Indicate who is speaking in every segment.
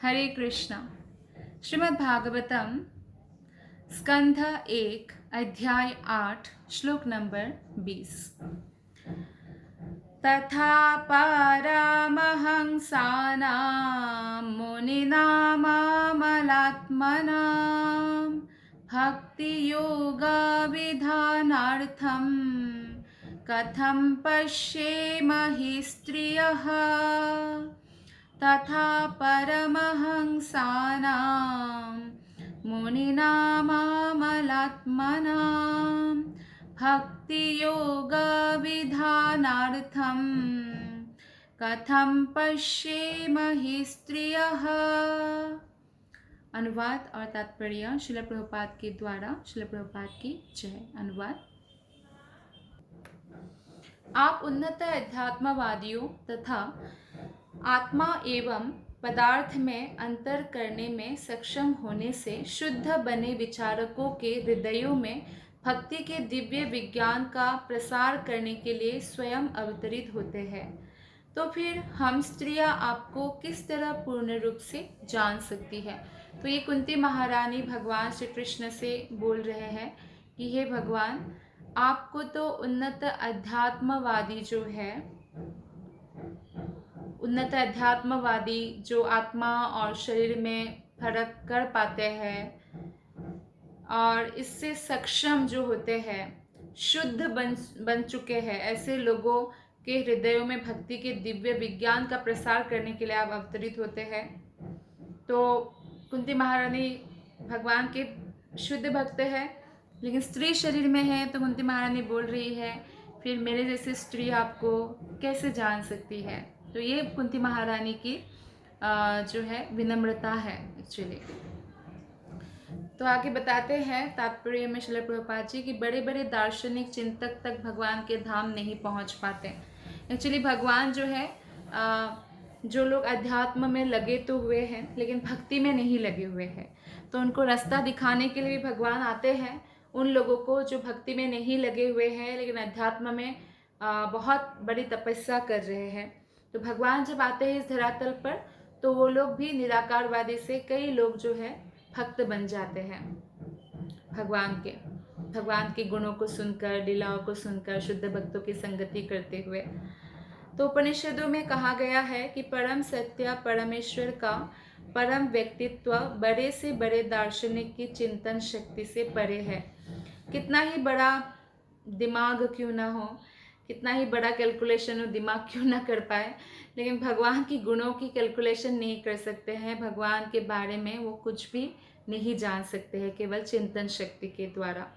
Speaker 1: हरे कृष्णा। श्रीमद् भागवतम स्कंध 1 अध्याय 8 श्लोक नंबर 20। तथा परमहंसानां मुनीनामलात्मनां भक्तियोगविधानार्थं कथं पश्येमहि स्त्रियः। तथा परमहंसानां मुनीनामलात्मनां भक्तियोगविधानार्थं कथं पश्येमहि स्त्रियः। अनुवाद और तात्पर्य श्रील प्रभुपाद के द्वारा। श्रील प्रभुपाद की जय। अनुवाद। आप उन्नत अध्यात्मवादियों तथा आत्मा एवं पदार्थ में अंतर करने में सक्षम होने से शुद्ध बने विचारकों के हृदयों में भक्ति के दिव्य विज्ञान का प्रसार करने के लिए स्वयं अवतरित होते हैं। तो फिर हम स्त्रियां आपको किस तरह पूर्ण रूप से जान सकती है। तो ये कुंती महारानी भगवान श्री कृष्ण से बोल रहे हैं कि हे भगवान, आपको तो उन्नत अध्यात्मवादी जो है, उन्नत अध्यात्मवादी जो आत्मा और शरीर में फर्क कर पाते हैं और इससे सक्षम जो होते हैं, शुद्ध बन चुके हैं, ऐसे लोगों के हृदयों में भक्ति के दिव्य विज्ञान का प्रसार करने के लिए आप अवतरित होते हैं। तो कुंती महारानी भगवान के शुद्ध भक्त है, लेकिन स्त्री शरीर में है। तो कुंती महारानी बोल रही है, फिर मेरे जैसे स्त्री आपको कैसे जान सकती है। तो ये कुंती महारानी की जो है विनम्रता है एक्चुअली। तो आगे बताते हैं तात्पर्य में श्रील प्रभुपाद जी कि बड़े बड़े दार्शनिक चिंतक तक भगवान के धाम नहीं पहुंच पाते। एक्चुअली भगवान जो है, जो लोग अध्यात्म में लगे तो हुए हैं लेकिन भक्ति में नहीं लगे हुए हैं, तो उनको रास्ता दिखाने के लिए भी भगवान आते हैं। उन लोगों को जो भक्ति में नहीं लगे हुए हैं लेकिन अध्यात्म में बहुत बड़ी तपस्या कर रहे हैं, तो भगवान जब आते हैं इस धरातल पर, तो वो लोग भी निराकारवादी से कई लोग जो है भक्त बन जाते हैं भगवान के गुणों को सुनकर, लीलाओं को सुनकर, शुद्ध भक्तों की संगति करते हुए। तो उपनिषदों में कहा गया है कि परम सत्य परमेश्वर का परम व्यक्तित्व बड़े से बड़े दार्शनिक की चिंतन शक्ति से परे है। कितना ही बड़ा दिमाग क्यों ना हो, कितना ही बड़ा कैलकुलेशन हो दिमाग क्यों ना कर पाए, लेकिन भगवान की गुणों की कैलकुलेशन नहीं कर सकते हैं। भगवान के बारे में वो कुछ भी नहीं जान सकते हैं, केवल चिंतन शक्ति के द्वारा।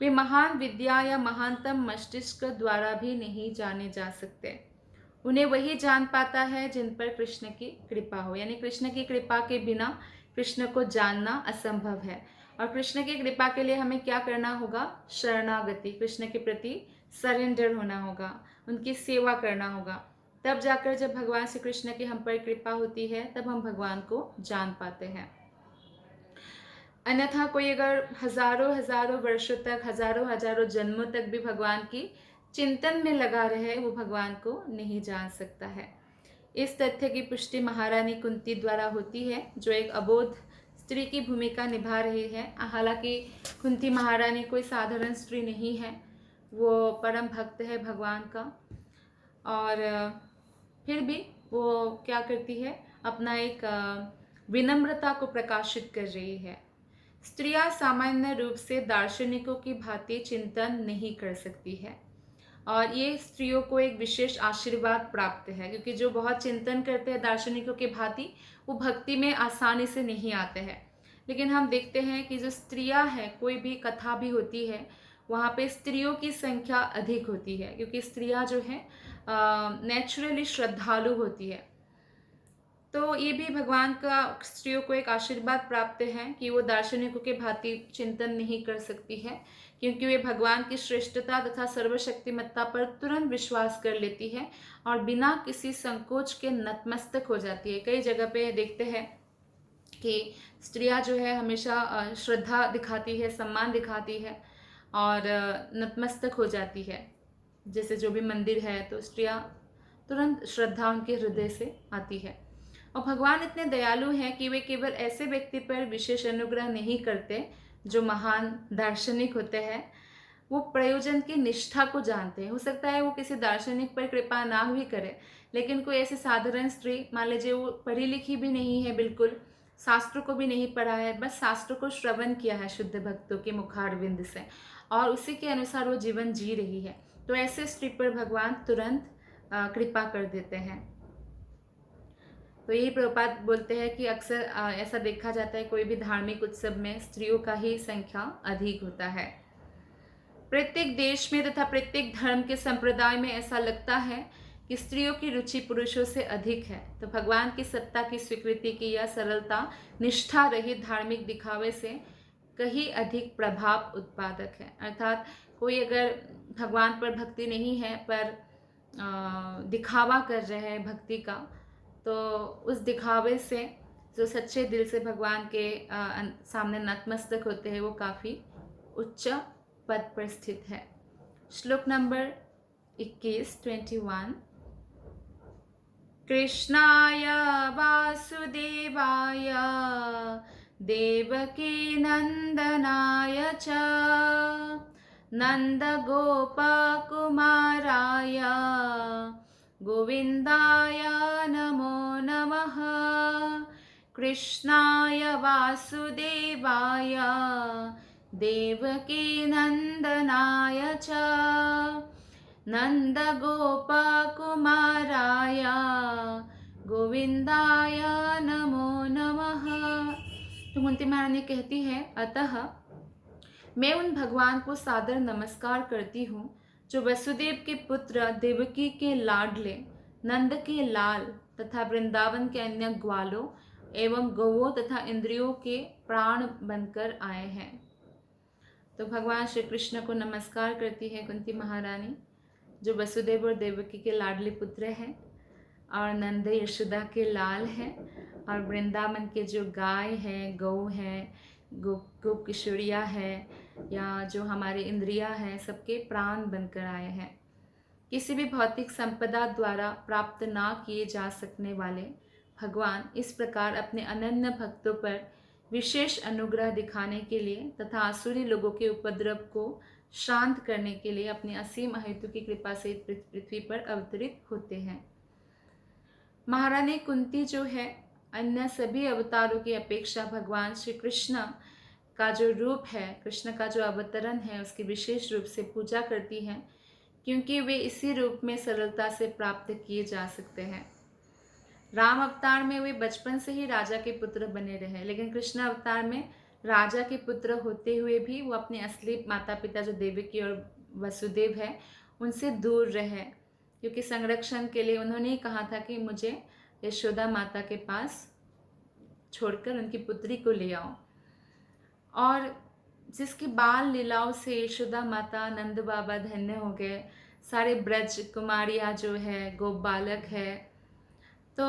Speaker 1: वे महान विद्या या महानतम मस्तिष्क द्वारा भी नहीं जाने जा सकते। उन्हें वही जान पाता है जिन पर कृष्ण की कृपा हो, यानी कृष्ण की कृपा के बिना कृष्ण को जानना असंभव है। और कृष्ण की कृपा के लिए हमें क्या करना होगा? शरणागति, कृष्ण के प्रति सरेंडर होना होगा, उनकी सेवा करना होगा। तब जाकर जब भगवान श्री कृष्ण की हम पर कृपा होती है, तब हम भगवान को जान पाते हैं। अन्यथा कोई अगर हजारों हजारों वर्षों तक, हजारों हजारों जन्मों तक भी भगवान की चिंतन में लगा रहे, वो भगवान को नहीं जान सकता है। इस तथ्य की पुष्टि महारानी कुंती द्वारा होती है, जो एक अबोध स्त्री की भूमिका निभा रही है। हालांकि कुंती महारानी कोई साधारण स्त्री नहीं है, वो परम भक्त है भगवान का। और फिर भी वो क्या करती है, अपना एक विनम्रता को प्रकाशित कर रही है। स्त्रियां सामान्य रूप से दार्शनिकों की भांति चिंतन नहीं कर सकती है, और ये स्त्रियों को एक विशेष आशीर्वाद प्राप्त है, क्योंकि जो बहुत चिंतन करते हैं दार्शनिकों के भांति, वो भक्ति में आसानी से नहीं आते हैं। लेकिन हम देखते हैं कि जो स्त्रियां हैं, कोई भी कथा भी होती है, वहाँ पे स्त्रियों की संख्या अधिक होती है, क्योंकि स्त्रियां जो है नेचुरली श्रद्धालु होती है। तो ये भी भगवान का स्त्रियों को एक आशीर्वाद प्राप्त है कि वो दार्शनिकों के भांति चिंतन नहीं कर सकती है, क्योंकि वे भगवान की श्रेष्ठता तथा सर्वशक्तिमत्ता पर तुरंत विश्वास कर लेती है और बिना किसी संकोच के नतमस्तक हो जाती है। कई जगह पे देखते हैं कि स्त्रियां जो है हमेशा श्रद्धा दिखाती है, सम्मान दिखाती है और नतमस्तक हो जाती है। जैसे जो भी मंदिर है, तो स्त्रियां तुरंत श्रद्धा उनके हृदय से आती है। और भगवान इतने दयालु हैं कि वे केवल ऐसे व्यक्ति पर विशेष अनुग्रह नहीं करते जो महान दार्शनिक होते हैं, वो प्रयोजन की निष्ठा को जानते हैं। हो सकता है वो किसी दार्शनिक पर कृपा ना भी करे, लेकिन कोई ऐसी साधारण स्त्री, मान लीजिए वो पढ़ी लिखी भी नहीं है, बिल्कुल शास्त्रों को भी नहीं पढ़ा है, बस शास्त्रों को श्रवण किया है शुद्ध भक्तों के मुखारविंद से, और उसी के अनुसार वो जीवन जी रही है, तो ऐसे स्त्री पर भगवान तुरंत कृपा कर देते हैं। तो यही प्रभुपाद बोलते हैं कि अक्सर ऐसा देखा जाता है, कोई भी धार्मिक उत्सव में स्त्रियों का ही संख्या अधिक होता है। प्रत्येक देश में तथा प्रत्येक धर्म के संप्रदाय में ऐसा लगता है कि स्त्रियों की रुचि पुरुषों से अधिक है। तो भगवान की सत्ता की स्वीकृति की यह सरलता निष्ठा रहित धार्मिक दिखावे से कहीं अधिक प्रभाव उत्पादक है। अर्थात कोई अगर भगवान पर भक्ति नहीं है पर दिखावा कर रहे हैं भक्ति का, तो उस दिखावे से जो सच्चे दिल से भगवान के सामने नतमस्तक होते हैं वो काफ़ी उच्च पद पर स्थित है। श्लोक नंबर 21 कृष्णाय वासुदेवाय देवकी नंदनाय च नंदगोपकुमाराय गोविंदाय नमो नमः। कृष्णाय वासुदेवाय देवकी नंदनाय च नंदगोपकुमाराय गोविंदाय नमो नमः। तो कुंती महारानी कहती है, अतः मैं उन भगवान को सादर नमस्कार करती हूँ जो वसुदेव के पुत्र देवकी के लाडले, नंद के लाल तथा वृंदावन के अन्य ग्वालों एवं गौओं तथा इंद्रियों के प्राण बनकर आए हैं। तो भगवान श्री कृष्ण को नमस्कार करती है कुंती महारानी, जो वसुदेव और देवकी के लाडले पुत्र हैं और नंद यशोदा के लाल हैं, और वृंदावन के जो गाय हैं, गौ हैं, गोप किशोरिया है, या जो हमारे इंद्रिया हैं, सबके प्राण बनकर आए हैं। किसी भी भौतिक संपदा द्वारा प्राप्त ना किए जा सकने वाले भगवान इस प्रकार अपने अनन्य भक्तों पर विशेष अनुग्रह दिखाने के लिए तथा आसुरी लोगों के उपद्रव को शांत करने के लिए अपनी असीम अहेतु की कृपा से पृथ्वी पर अवतरित होते हैं। महारानी कुंती जो है, अन्य सभी अवतारों की अपेक्षा भगवान श्री कृष्ण का जो रूप है, कृष्ण का जो अवतरण है, उसकी विशेष रूप से पूजा करती हैं, क्योंकि वे इसी रूप में सरलता से प्राप्त किए जा सकते हैं। राम अवतार में वे बचपन से ही राजा के पुत्र बने रहे, लेकिन कृष्ण अवतार में राजा के पुत्र होते हुए भी वो अपने असली माता पिता जो देवकी और वसुदेव है उनसे दूर रहे, क्योंकि संरक्षण के लिए उन्होंने ही कहा था कि मुझे यशोदा माता के पास छोड़कर उनकी पुत्री को ले आओ। और जिसकी बाल लीलाओं से यशोदा माता, नंद बाबा धन्य हो गए, सारे ब्रज कुमारियाँ जो है, गोप बालक है, तो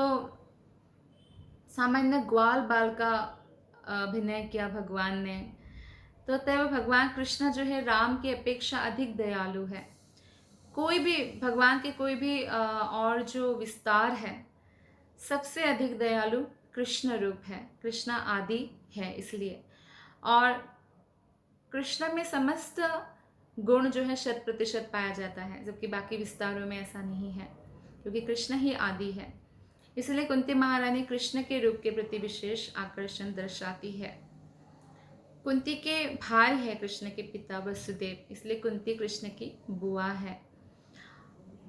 Speaker 1: सामान्य ग्वाल बाल का अभिनय किया भगवान ने। तो तब भगवान कृष्ण जो है राम की अपेक्षा अधिक दयालु है। कोई भी भगवान के कोई भी और जो विस्तार है, सबसे अधिक दयालु कृष्ण रूप है। कृष्ण आदि है इसलिए, और कृष्ण में समस्त गुण जो है 100% पाया जाता है, जबकि बाकी विस्तारों में ऐसा नहीं है, क्योंकि कृष्ण ही आदि है। इसलिए कुंती महारानी कृष्ण के रूप के प्रति विशेष आकर्षण दर्शाती है। कुंती के भाई है कृष्ण के पिता वसुदेव, इसलिए कुंती कृष्ण की बुआ है।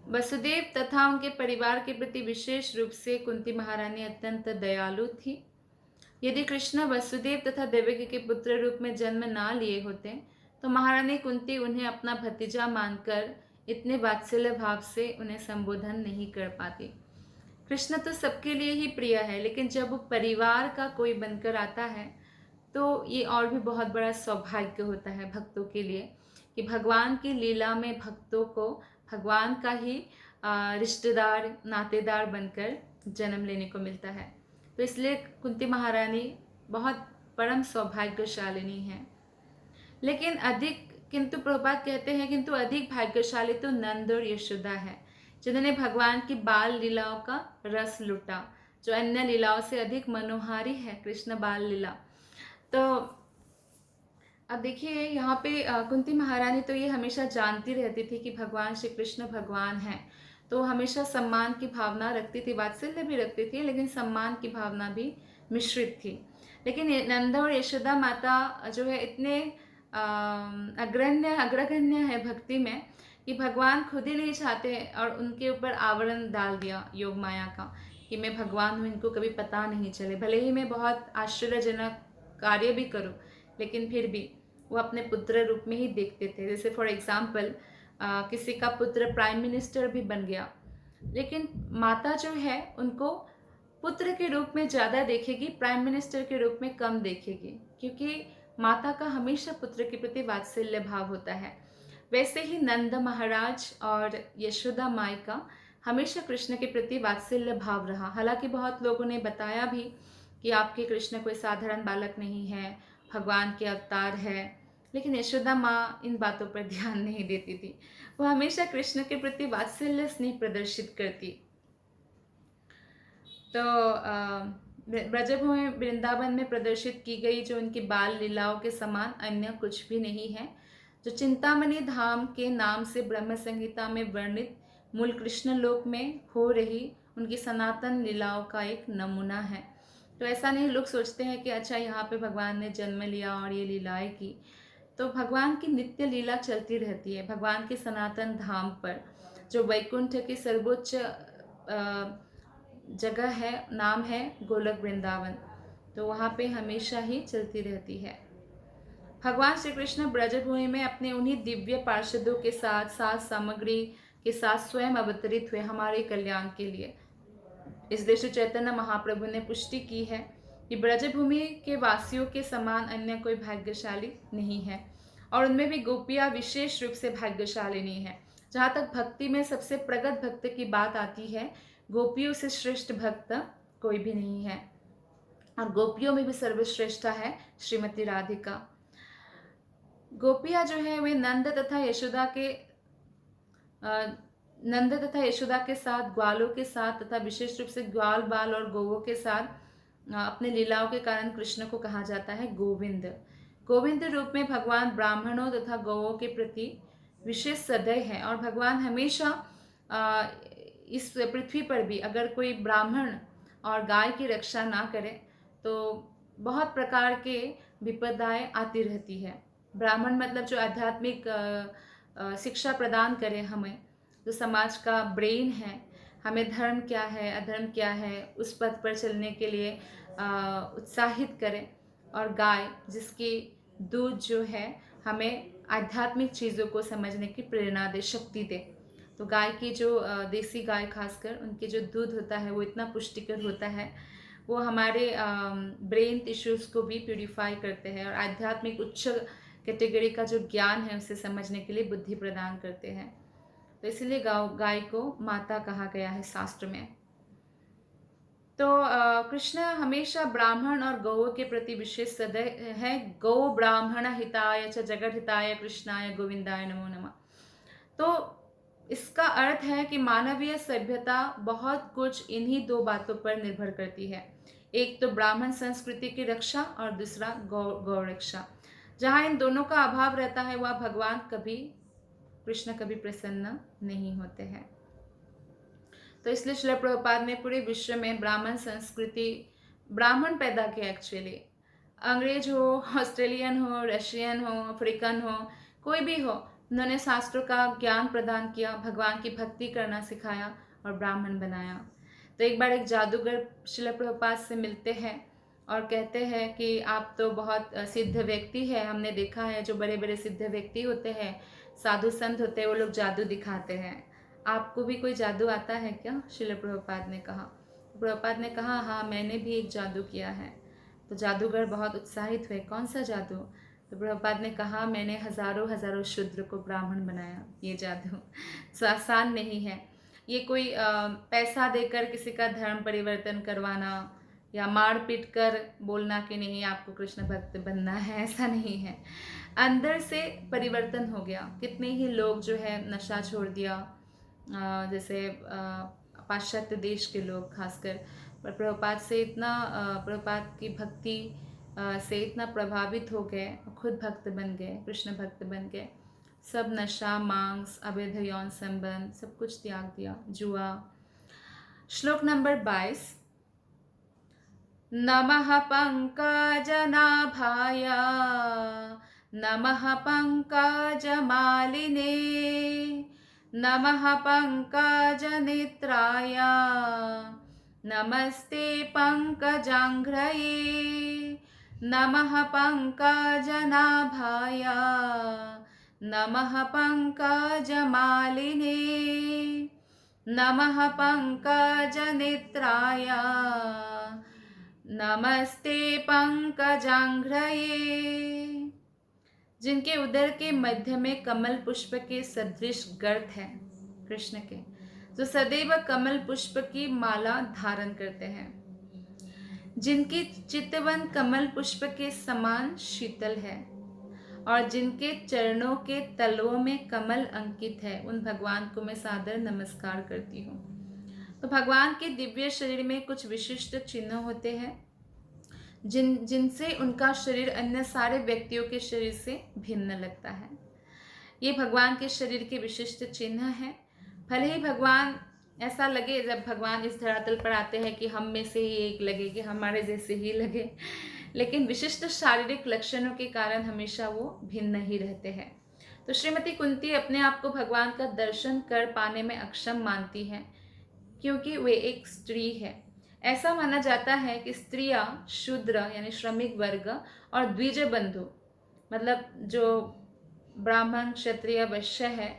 Speaker 1: वसुदेव तथा उनके परिवार के प्रति विशेष रूप से कुंती महारानी अत्यंत दयालु थी। यदि कृष्ण वसुदेव तथा देवकी के पुत्र रूप में जन्म ना लिए होते तो महारानी कुंती उन्हें अपना भतीजा मानकर इतने वात्सल्य भाव से उन्हें संबोधन नहीं कर पाती। कृष्ण तो सबके लिए ही प्रिय है, लेकिन जब वो परिवार का कोई बनकर आता है तो ये और भी बहुत बड़ा सौभाग्य होता है भक्तों के लिए कि भगवान की लीला में भक्तों को भगवान का ही रिश्तेदार, नातेदार बनकर जन्म लेने को मिलता है। तो इसलिए कुंती महारानी बहुत परम सौभाग्यशालिनी है। लेकिन किंतु प्रभुपाद कहते हैं किंतु अधिक भाग्यशाली तो नंद और यशोदा है, जिन्होंने भगवान की बाल लीलाओं का रस लूटा, जो अन्य लीलाओं से अधिक मनोहारी है कृष्ण बाल लीला। तो अब देखिए यहाँ पे कुंती महारानी तो ये हमेशा जानती रहती थी कि भगवान श्री कृष्ण भगवान हैं, तो हमेशा सम्मान की भावना रखती थी, वात्सल्य भी रखती थी, लेकिन सम्मान की भावना भी मिश्रित थी। लेकिन नंद और यशोदा माता जो है इतने अग्रगण्य है भक्ति में कि भगवान खुद ही नहीं चाहते और उनके ऊपर आवरण डाल दिया योग माया का कि मैं भगवान हूँ, इनको कभी पता नहीं चले, भले ही मैं बहुत आश्चर्यजनक कार्य भी करूँ, लेकिन फिर भी वो अपने पुत्र रूप में ही देखते थे। जैसे फॉर एग्जाम्पल किसी का पुत्र प्राइम मिनिस्टर भी बन गया, लेकिन माता जो है उनको पुत्र के रूप में ज़्यादा देखेगी, प्राइम मिनिस्टर के रूप में कम देखेगी, क्योंकि माता का हमेशा पुत्र के प्रति वात्सल्य भाव होता है। वैसे ही नंद महाराज और यशोदा माई का हमेशा कृष्ण के प्रति वात्सल्य भाव रहा। हालांकि बहुत लोगों ने बताया भी कि आपके कृष्ण कोई साधारण बालक नहीं है, भगवान के अवतार है, लेकिन यशोदा माँ इन बातों पर ध्यान नहीं देती थी। वो हमेशा कृष्ण के प्रति वात्सल्य स्नेह प्रदर्शित करती। तो ब्रजभूमि वृंदावन में प्रदर्शित की गई जो उनकी बाल लीलाओं के समान अन्य कुछ भी नहीं है, जो चिंतामणि धाम के नाम से ब्रह्म संहिता में वर्णित मूल कृष्ण लोक में हो रही उनकी सनातन लीलाओं का एक नमूना है। तो ऐसा नहीं लोग सोचते हैं कि अच्छा यहाँ पे भगवान ने जन्म लिया और ये लीलाएं की, तो भगवान की नित्य लीला चलती रहती है। भगवान के सनातन धाम पर जो वैकुंठ की सर्वोच्च जगह है, नाम है गोलक वृंदावन, तो वहाँ पे हमेशा ही चलती रहती है। भगवान श्री कृष्ण ब्रजभूमि में अपने उन्हीं दिव्य पार्षदों के साथ साथ सामग्री के साथ स्वयं अवतरित हुए हमारे कल्याण के लिए। इसलिए श्री चैतन्य महाप्रभु ने पुष्टि की है कि ब्रजभूमि के वासियों के समान अन्य कोई भाग्यशाली नहीं है, और उनमें भी गोपियाँ विशेष रूप से भाग्यशालिनी है। जहाँ तक भक्ति में सबसे प्रगत भक्त की बात आती है, गोपियों से श्रेष्ठ भक्त कोई भी नहीं है, और गोपियों में भी सर्वश्रेष्ठ है श्रीमती राधिका। गोपियाँ जो है वे नंद तथा यशोदा के साथ, ग्वालों के साथ तथा विशेष रूप से ग्वाल बाल और गौवों के साथ अपने लीलाओं के कारण कृष्ण को कहा जाता है गोविंद। गोविंद रूप में भगवान ब्राह्मणों तथा गौवों के प्रति विशेष सदय है, और भगवान हमेशा इस पृथ्वी पर भी अगर कोई ब्राह्मण और गाय की रक्षा ना करे तो बहुत प्रकार के विपदाएं आती रहती है। ब्राह्मण मतलब जो आध्यात्मिक शिक्षा प्रदान करे हमें, जो समाज का ब्रेन है, हमें धर्म क्या है अधर्म क्या है उस पथ पर चलने के लिए उत्साहित करे, और गाय जिसकी दूध जो है हमें आध्यात्मिक चीज़ों को समझने की प्रेरणा दे, शक्ति दे। तो गाय की जो देसी गाय खासकर उनके जो दूध होता है वो इतना पुष्टिकर होता है, वो हमारे ब्रेन टिश्यूज़ को भी प्यूरिफाई करते हैं, और आध्यात्मिक उच्च कैटेगरी का जो ज्ञान है उसे समझने के लिए बुद्धि प्रदान करते हैं। तो इसलिए गाय को माता कहा गया है शास्त्र में। तो कृष्ण हमेशा ब्राह्मण और गौ के प्रति विशेष सदय है। गौ ब्राह्मण हिताय च जगत हिताय कृष्णाय गोविंदाय नमो नमः। तो इसका अर्थ है कि मानवीय सभ्यता बहुत कुछ इन्हीं दो बातों पर निर्भर करती है। एक तो ब्राह्मण संस्कृति की रक्षा और दूसरा गौ रक्षा। जहाँ इन दोनों का अभाव रहता है वह भगवान कृष्ण कभी प्रसन्न नहीं होते हैं। तो इसलिए श्रील प्रभुपाद ने पूरे विश्व में ब्राह्मण संस्कृति, ब्राह्मण पैदा किया एक्चुअली। अंग्रेज हो, ऑस्ट्रेलियन हो, रशियन हो, अफ्रीकन हो, कोई भी हो, उन्होंने शास्त्रों का ज्ञान प्रदान किया, भगवान की भक्ति करना सिखाया और ब्राह्मण बनाया। तो एक बार एक जादूगर श्रील प्रभुपाद से मिलते हैं और कहते हैं कि आप तो बहुत सिद्ध व्यक्ति है, हमने देखा है जो बड़े बड़े सिद्ध व्यक्ति होते हैं, साधु संत होते हैं, वो लोग जादू दिखाते हैं, आपको भी कोई जादू आता है क्या? श्रील प्रभुपाद ने कहा। प्रभुपाद ने कहा हाँ मैंने भी एक जादू किया है। तो जादूगर बहुत उत्साहित हुए, कौन सा जादू? तो प्रभुपाद ने कहा मैंने हजारों शूद्र को ब्राह्मण बनाया। ये जादू आसान नहीं है, ये कोई पैसा देकर किसी का धर्म परिवर्तन करवाना या मार पीट कर बोलना कि नहीं आपको कृष्ण भक्त बनना है, ऐसा नहीं है। अंदर से परिवर्तन हो गया। कितने ही लोग जो है नशा छोड़ दिया, जैसे पाश्चात्य देश के लोग खासकर, पर प्रभुपाद की भक्ति से इतना प्रभावित हो गए, खुद भक्त बन गए, कृष्ण भक्त बन गए। सब नशा, मांस, अवैध यौन संबंध सब कुछ त्याग दिया, जुआ। श्लोक नंबर 22। नमः पंकजनाभाय नमः पंकजमालिने नमः पंकजनेत्राय नमस्ते पंकजाङ्घ्रये नमः पंकजनाभाय नमः पंकजमालिने नमः पंकजनेत्राय नमस्ते पंकजाङ्घ्रये। जिनके उदर के मध्य में कमल पुष्प के सदृश गर्त है कृष्ण के, जो सदैव कमल पुष्प की माला धारण करते हैं, जिनकी चितवन कमल पुष्प के समान शीतल है और जिनके चरणों के तलवों में कमल अंकित है, उन भगवान को मैं सादर नमस्कार करती हूँ। तो भगवान के दिव्य शरीर में कुछ विशिष्ट चिन्ह होते हैं जिनसे उनका शरीर अन्य सारे व्यक्तियों के शरीर से भिन्न लगता है। ये भगवान के शरीर के विशिष्ट चिन्ह हैं। भले ही भगवान ऐसा लगे, जब भगवान इस धरातल पर आते हैं कि हम में से ही एक लगे, कि हमारे जैसे ही लगे, लेकिन विशिष्ट शारीरिक लक्षणों के कारण हमेशा वो भिन्न ही रहते हैं। तो श्रीमती कुंती अपने आप को भगवान का दर्शन कर पाने में अक्षम मानती हैं, क्योंकि वे एक स्त्री है। ऐसा माना जाता है कि स्त्रियां शूद्र यानी श्रमिक वर्ग और द्विज बंधु, मतलब जो ब्राह्मण, क्षत्रिय, वैश्य है,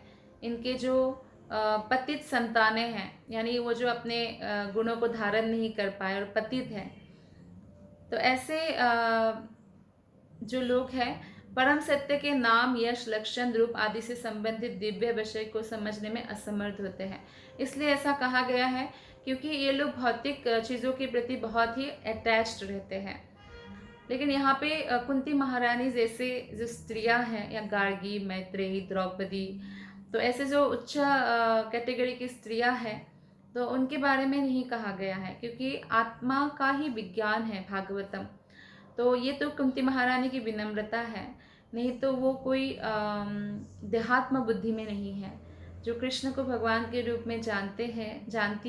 Speaker 1: इनके जो पतित संतानें हैं, यानी वो जो अपने गुणों को धारण नहीं कर पाए और पतित हैं, तो ऐसे जो लोग हैं परम सत्य के नाम, यश, लक्षण, रूप आदि से संबंधित दिव्य विषय को समझने में असमर्थ होते हैं। इसलिए ऐसा कहा गया है क्योंकि ये लोग भौतिक चीज़ों के प्रति बहुत ही अटैच्ड रहते हैं। लेकिन यहाँ पे कुंती महारानी जैसे जो स्त्रियाँ हैं, या गार्गी, मैत्रेयी, द्रौपदी, तो ऐसे जो उच्च कैटेगरी की स्त्रियाँ हैं, तो उनके बारे में नहीं कहा गया है, क्योंकि आत्मा का ही विज्ञान है भागवतम। तो ये तो कुंती महारानी की विनम्रता है, नहीं तो वो कोई देहात्म बुद्धि में नहीं है। जो कृष्ण को भगवान के रूप में जानती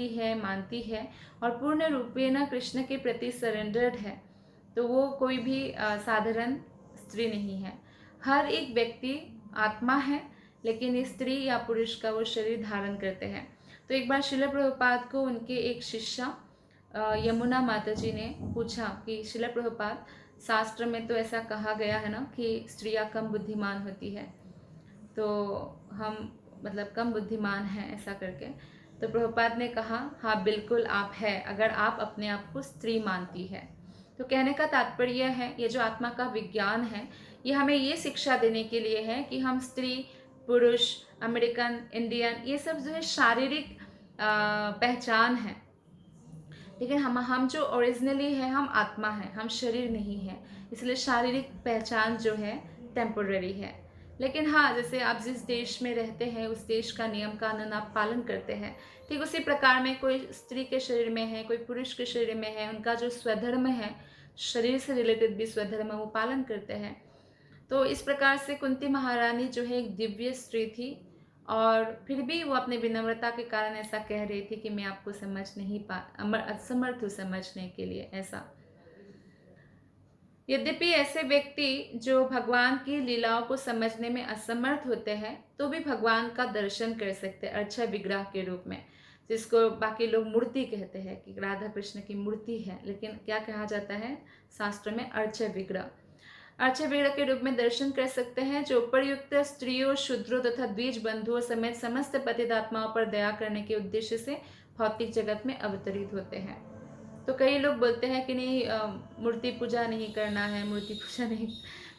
Speaker 1: है, मानती है और पूर्ण रूपेण कृष्ण के प्रति सरेंडर्ड है, तो वो कोई भी साधारण स्त्री नहीं है। हर एक व्यक्ति आत्मा है, लेकिन स्त्री या पुरुष का वो शरीर धारण करते हैं। तो एक बार श्रील प्रभुपाद को उनके एक शिष्या यमुना माता जी ने पूछा कि श्रील प्रभुपाद, शास्त्र में तो ऐसा कहा गया है ना कि स्त्रियां कम बुद्धिमान होती है, तो हम मतलब कम बुद्धिमान हैं ऐसा करके। तो प्रभुपाद ने कहा, हाँ बिल्कुल आप है, अगर आप अपने आप को स्त्री मानती है। तो कहने का तात्पर्य है, ये जो आत्मा का विज्ञान है, ये हमें ये शिक्षा देने के लिए है कि हम स्त्री, पुरुष, अमेरिकन, इंडियन, ये सब जो है शारीरिक पहचान है, लेकिन हम जो ओरिजिनली है, हम आत्मा है, हम शरीर नहीं है। इसलिए शारीरिक पहचान जो है टेम्पोररी है। लेकिन हाँ, जैसे आप जिस देश में रहते हैं उस देश का नियम कानून आप पालन करते हैं, ठीक उसी प्रकार में कोई स्त्री के शरीर में है, कोई पुरुष के शरीर में है, उनका जो स्वधर्म है, शरीर से रिलेटेड भी स्वधर्म वो पालन करते हैं। तो इस प्रकार से कुंती महारानी जो है एक दिव्य स्त्री थी, और फिर भी वो अपने विनम्रता के कारण ऐसा कह रही थी कि मैं आपको समझ नहीं असमर्थ हूँ समझने के लिए ऐसा। यद्यपि ऐसे व्यक्ति जो भगवान की लीलाओं को समझने में असमर्थ होते हैं, तो भी भगवान का दर्शन कर सकते हैं अर्चा विग्रह के रूप में, जिसको बाकी लोग मूर्ति कहते हैं कि राधा कृष्ण की मूर्ति है, लेकिन क्या कहा जाता है शास्त्र में, अर्चा विग्रह। अर्चा विग्रह के रूप में दर्शन कर सकते हैं, जो उपरयुक्त स्त्रियों, शूद्रों तथा द्विज बंधुओं समेत समस्त पतितात्माओं पर दया करने के उद्देश्य से भौतिक जगत में अवतरित होते हैं। तो कई लोग बोलते हैं कि नहीं, मूर्ति पूजा नहीं करना है,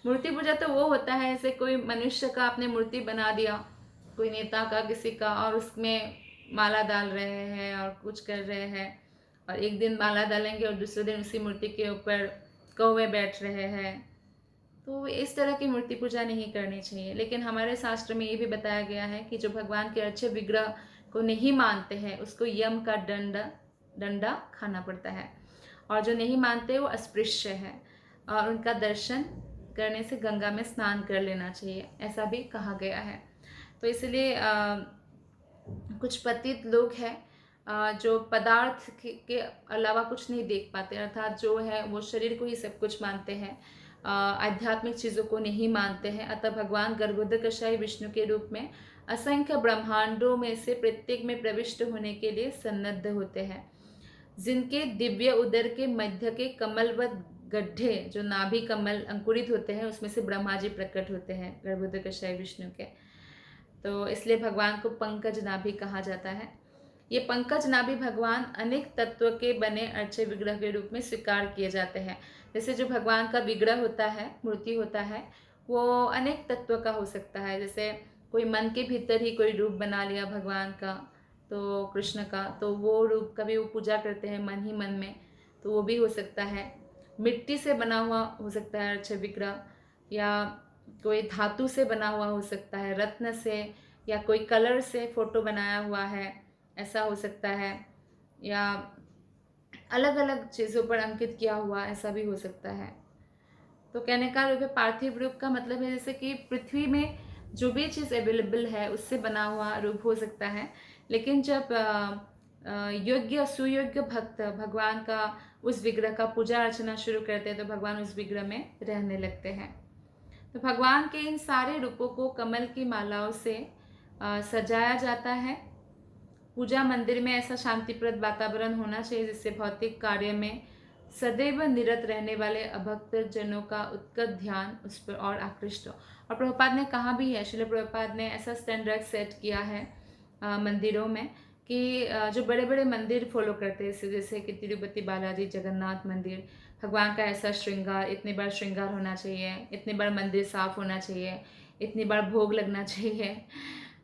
Speaker 1: मूर्ति पूजा तो वो होता है ऐसे कोई मनुष्य का आपने मूर्ति बना दिया, कोई नेता का, किसी का, और उसमें माला डाल रहे हैं और कुछ कर रहे हैं, और एक दिन माला डालेंगे और दूसरे दिन उसी मूर्ति के ऊपर कौवे बैठ रहे हैं। तो इस तरह की मूर्ति पूजा नहीं करनी चाहिए। लेकिन हमारे शास्त्र में ये भी बताया गया है कि जो भगवान के अच्छे विग्रह को नहीं मानते हैं, उसको यम का दंड डंडा खाना पड़ता है। और जो नहीं मानते वो अस्पृश्य है, और उनका दर्शन करने से गंगा में स्नान कर लेना चाहिए, ऐसा भी कहा गया है। तो इसलिए कुछ पतित लोग हैं जो पदार्थ के अलावा कुछ नहीं देख पाते, अर्थात जो है वो शरीर को ही सब कुछ मानते हैं, आध्यात्मिक चीज़ों को नहीं मानते हैं। अतः भगवान गर्भोदकशाही विष्णु के रूप में असंख्य ब्रह्मांडों में से प्रत्येक में प्रविष्ट होने के लिए सन्नद्ध होते हैं। जिनके दिव्य उदर के मध्य के कमलवत गड्ढे, जो नाभि कमल अंकुरित होते हैं, उसमें से ब्रह्मा जी प्रकट होते हैं गर्भोदकशाही विष्णु के। तो इसलिए भगवान को पंकज नाभि कहा जाता है। ये पंकज नाभि भगवान अनेक तत्व के बने अर्चे विग्रह के रूप में स्वीकार किए जाते हैं। जैसे जो भगवान का विग्रह होता है, मूर्ति होता है, वो अनेक तत्व का हो सकता है। जैसे कोई मन के भीतर ही कोई रूप बना लिया भगवान का, तो कृष्ण का, तो वो रूप कभी वो पूजा करते हैं मन ही मन में, तो वो भी हो सकता है। मिट्टी से बना हुआ हो सकता है अर्चे विग्रह, या कोई धातु से बना हुआ हो सकता है, रत्न से, या कोई कलर से फोटो बनाया हुआ है, ऐसा हो सकता है, या अलग अलग चीज़ों पर अंकित किया हुआ, ऐसा भी हो सकता है। तो कहने का रूप है पार्थिव रूप का मतलब है जैसे कि पृथ्वी में जो भी चीज़ अवेलेबल है उससे बना हुआ रूप हो सकता है। लेकिन जब योग्य सुयोग्य भक्त भगवान का उस विग्रह का पूजा अर्चना शुरू करते हैं तो भगवान उस विग्रह में रहने लगते हैं। तो भगवान के इन सारे रूपों को कमल की मालाओं से सजाया जाता है। पूजा मंदिर में ऐसा शांतिप्रद वातावरण होना चाहिए जिससे भौतिक कार्य में सदैव निरत रहने वाले अभक्त जनों का उत्कट ध्यान उस पर और आकृष्ट हो। और प्रभुपाद ने कहा भी है, श्रील प्रभुपाद ने ऐसा स्टैंडर्ड सेट किया है मंदिरों में कि जो बड़े बड़े मंदिर फॉलो करते हैं, जैसे कि तिरुपति बालाजी जगन्नाथ मंदिर, भगवान का ऐसा श्रृंगार, इतने बार श्रृंगार होना चाहिए, इतने बार मंदिर साफ होना चाहिए, इतनी बार भोग लगना चाहिए,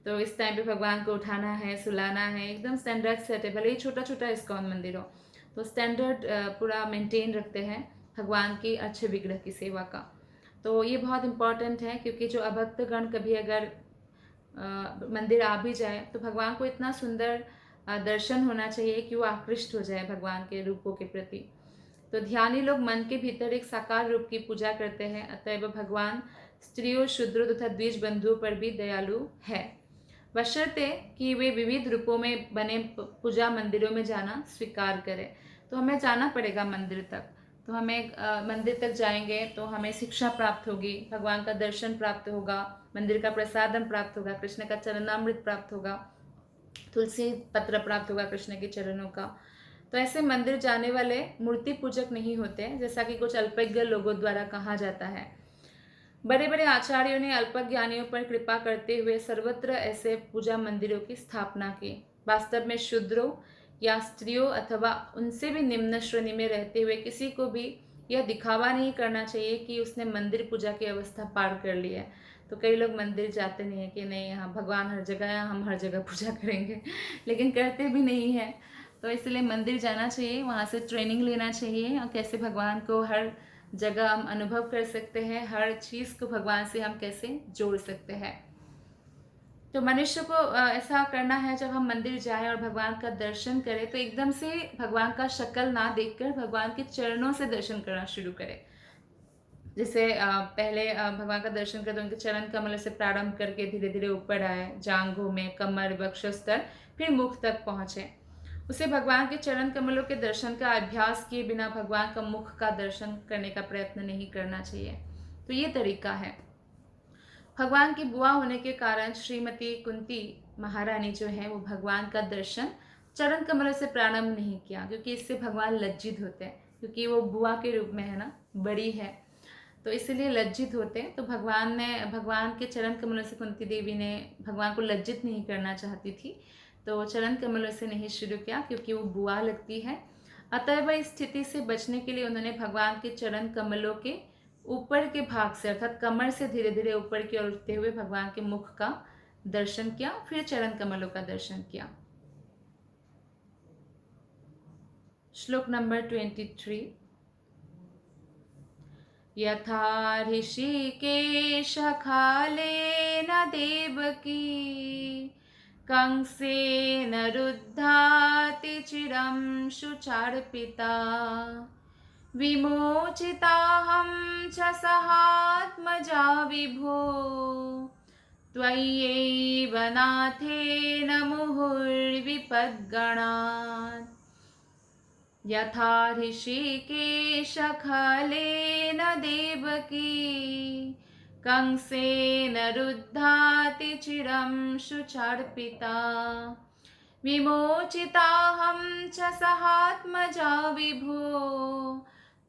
Speaker 1: तो इस टाइम पे भगवान को उठाना है, सुलाना है, एकदम स्टैंडर्ड सेट है। भले ही छोटा छोटा इस्कॉन मंदिर हो, तो स्टैंडर्ड पूरा मेंटेन रखते हैं भगवान की अच्छे विग्रह की सेवा का। तो ये बहुत इम्पॉर्टेंट है, क्योंकि जो अभक्तगण कभी अगर मंदिर आ भी जाए तो भगवान को इतना सुंदर दर्शन होना चाहिए कि वो आकृष्ट हो जाए भगवान के रूपों के प्रति। तो ध्यानी लोग मन के भीतर एक साकार रूप की पूजा करते हैं, अतएव भगवान स्त्रियों, शूद्रों तथा द्विज बंधुओं पर भी दयालु है, बशर्ते कि वे विविध रूपों में बने पूजा मंदिरों में जाना स्वीकार करें। तो हमें जाना पड़ेगा मंदिर तक, तो हमें मंदिर तक जाएंगे तो हमें शिक्षा प्राप्त होगी, भगवान का दर्शन प्राप्त होगा, मंदिर का प्रसादम प्राप्त होगा, कृष्ण का चरणामृत प्राप्त होगा, तुलसी पत्र प्राप्त होगा कृष्ण के चरणों का। तो ऐसे मंदिर जाने वाले मूर्ति पूजक नहीं होते, जैसा कि कुछ अल्पज्ञ लोगों द्वारा कहा जाता है। बड़े बड़े आचार्यों ने अल्पज्ञानियों पर कृपा करते हुए सर्वत्र ऐसे पूजा मंदिरों की स्थापना की। वास्तव में शूद्रों या स्त्रियों अथवा उनसे भी निम्न श्रेणी में रहते हुए किसी को भी यह दिखावा नहीं करना चाहिए कि उसने मंदिर पूजा की अवस्था पार कर ली है। तो कई लोग मंदिर जाते नहीं है कि नहीं, यहाँ भगवान हर जगह है, हम हर जगह पूजा करेंगे, लेकिन करते भी नहीं है। तो इसलिए मंदिर जाना चाहिए, वहाँ से ट्रेनिंग लेना चाहिए और कैसे भगवान को हर जगह हम अनुभव कर सकते हैं, हर चीज़ को भगवान से हम कैसे जोड़ सकते हैं। तो मनुष्य को ऐसा करना है, जब हम मंदिर जाएं और भगवान का दर्शन करें तो एकदम से भगवान का शक्ल ना देखकर भगवान के चरणों से दर्शन करना शुरू करें। जैसे पहले भगवान का दर्शन करें तो उनके चरण कमल से प्रारंभ करके धीरे धीरे ऊपर आए, जांघों में, कमर, वक्षस्थल, फिर मुख तक पहुँचे। उसे भगवान के चरण कमलों के दर्शन का अभ्यास किए बिना भगवान का मुख का दर्शन करने का प्रयत्न नहीं करना चाहिए। तो ये तरीका है। भगवान की बुआ होने के कारण श्रीमती कुंती महारानी जो है वो भगवान का दर्शन चरण कमलों से प्रारंभ नहीं किया, क्योंकि इससे भगवान लज्जित होते हैं, क्योंकि वो बुआ के रूप में है ना, बड़ी है, तो इसीलिए लज्जित होते हैं। तो भगवान के चरण कमलों से कुंती देवी ने भगवान को लज्जित नहीं करना चाहती थी, तो चरण कमलों से नहीं शुरू किया, क्योंकि वो बुआ लगती है। अतएव इस स्थिति से बचने के लिए उन्होंने भगवान के चरण कमलों के ऊपर के भाग से, अर्थात कमर से धीरे धीरे ऊपर की ओर उठते हुए भगवान के मुख का दर्शन किया, फिर चरण कमलों का दर्शन किया। श्लोक नंबर 23। यथा ऋषिकेश खालेन देवकी कंसेन रुद्धाति चिरं शुचार्पिता विमोचिताहं च सहात्मजा विभो त्वय्यैव नाथेन मुहुर्विपद्गणात् यथा ऋषिकेश खलेन देवकी कंसेन रुद्धाति चिरं शुचार्पिता विमोचिताहं च सहात्मजा विभो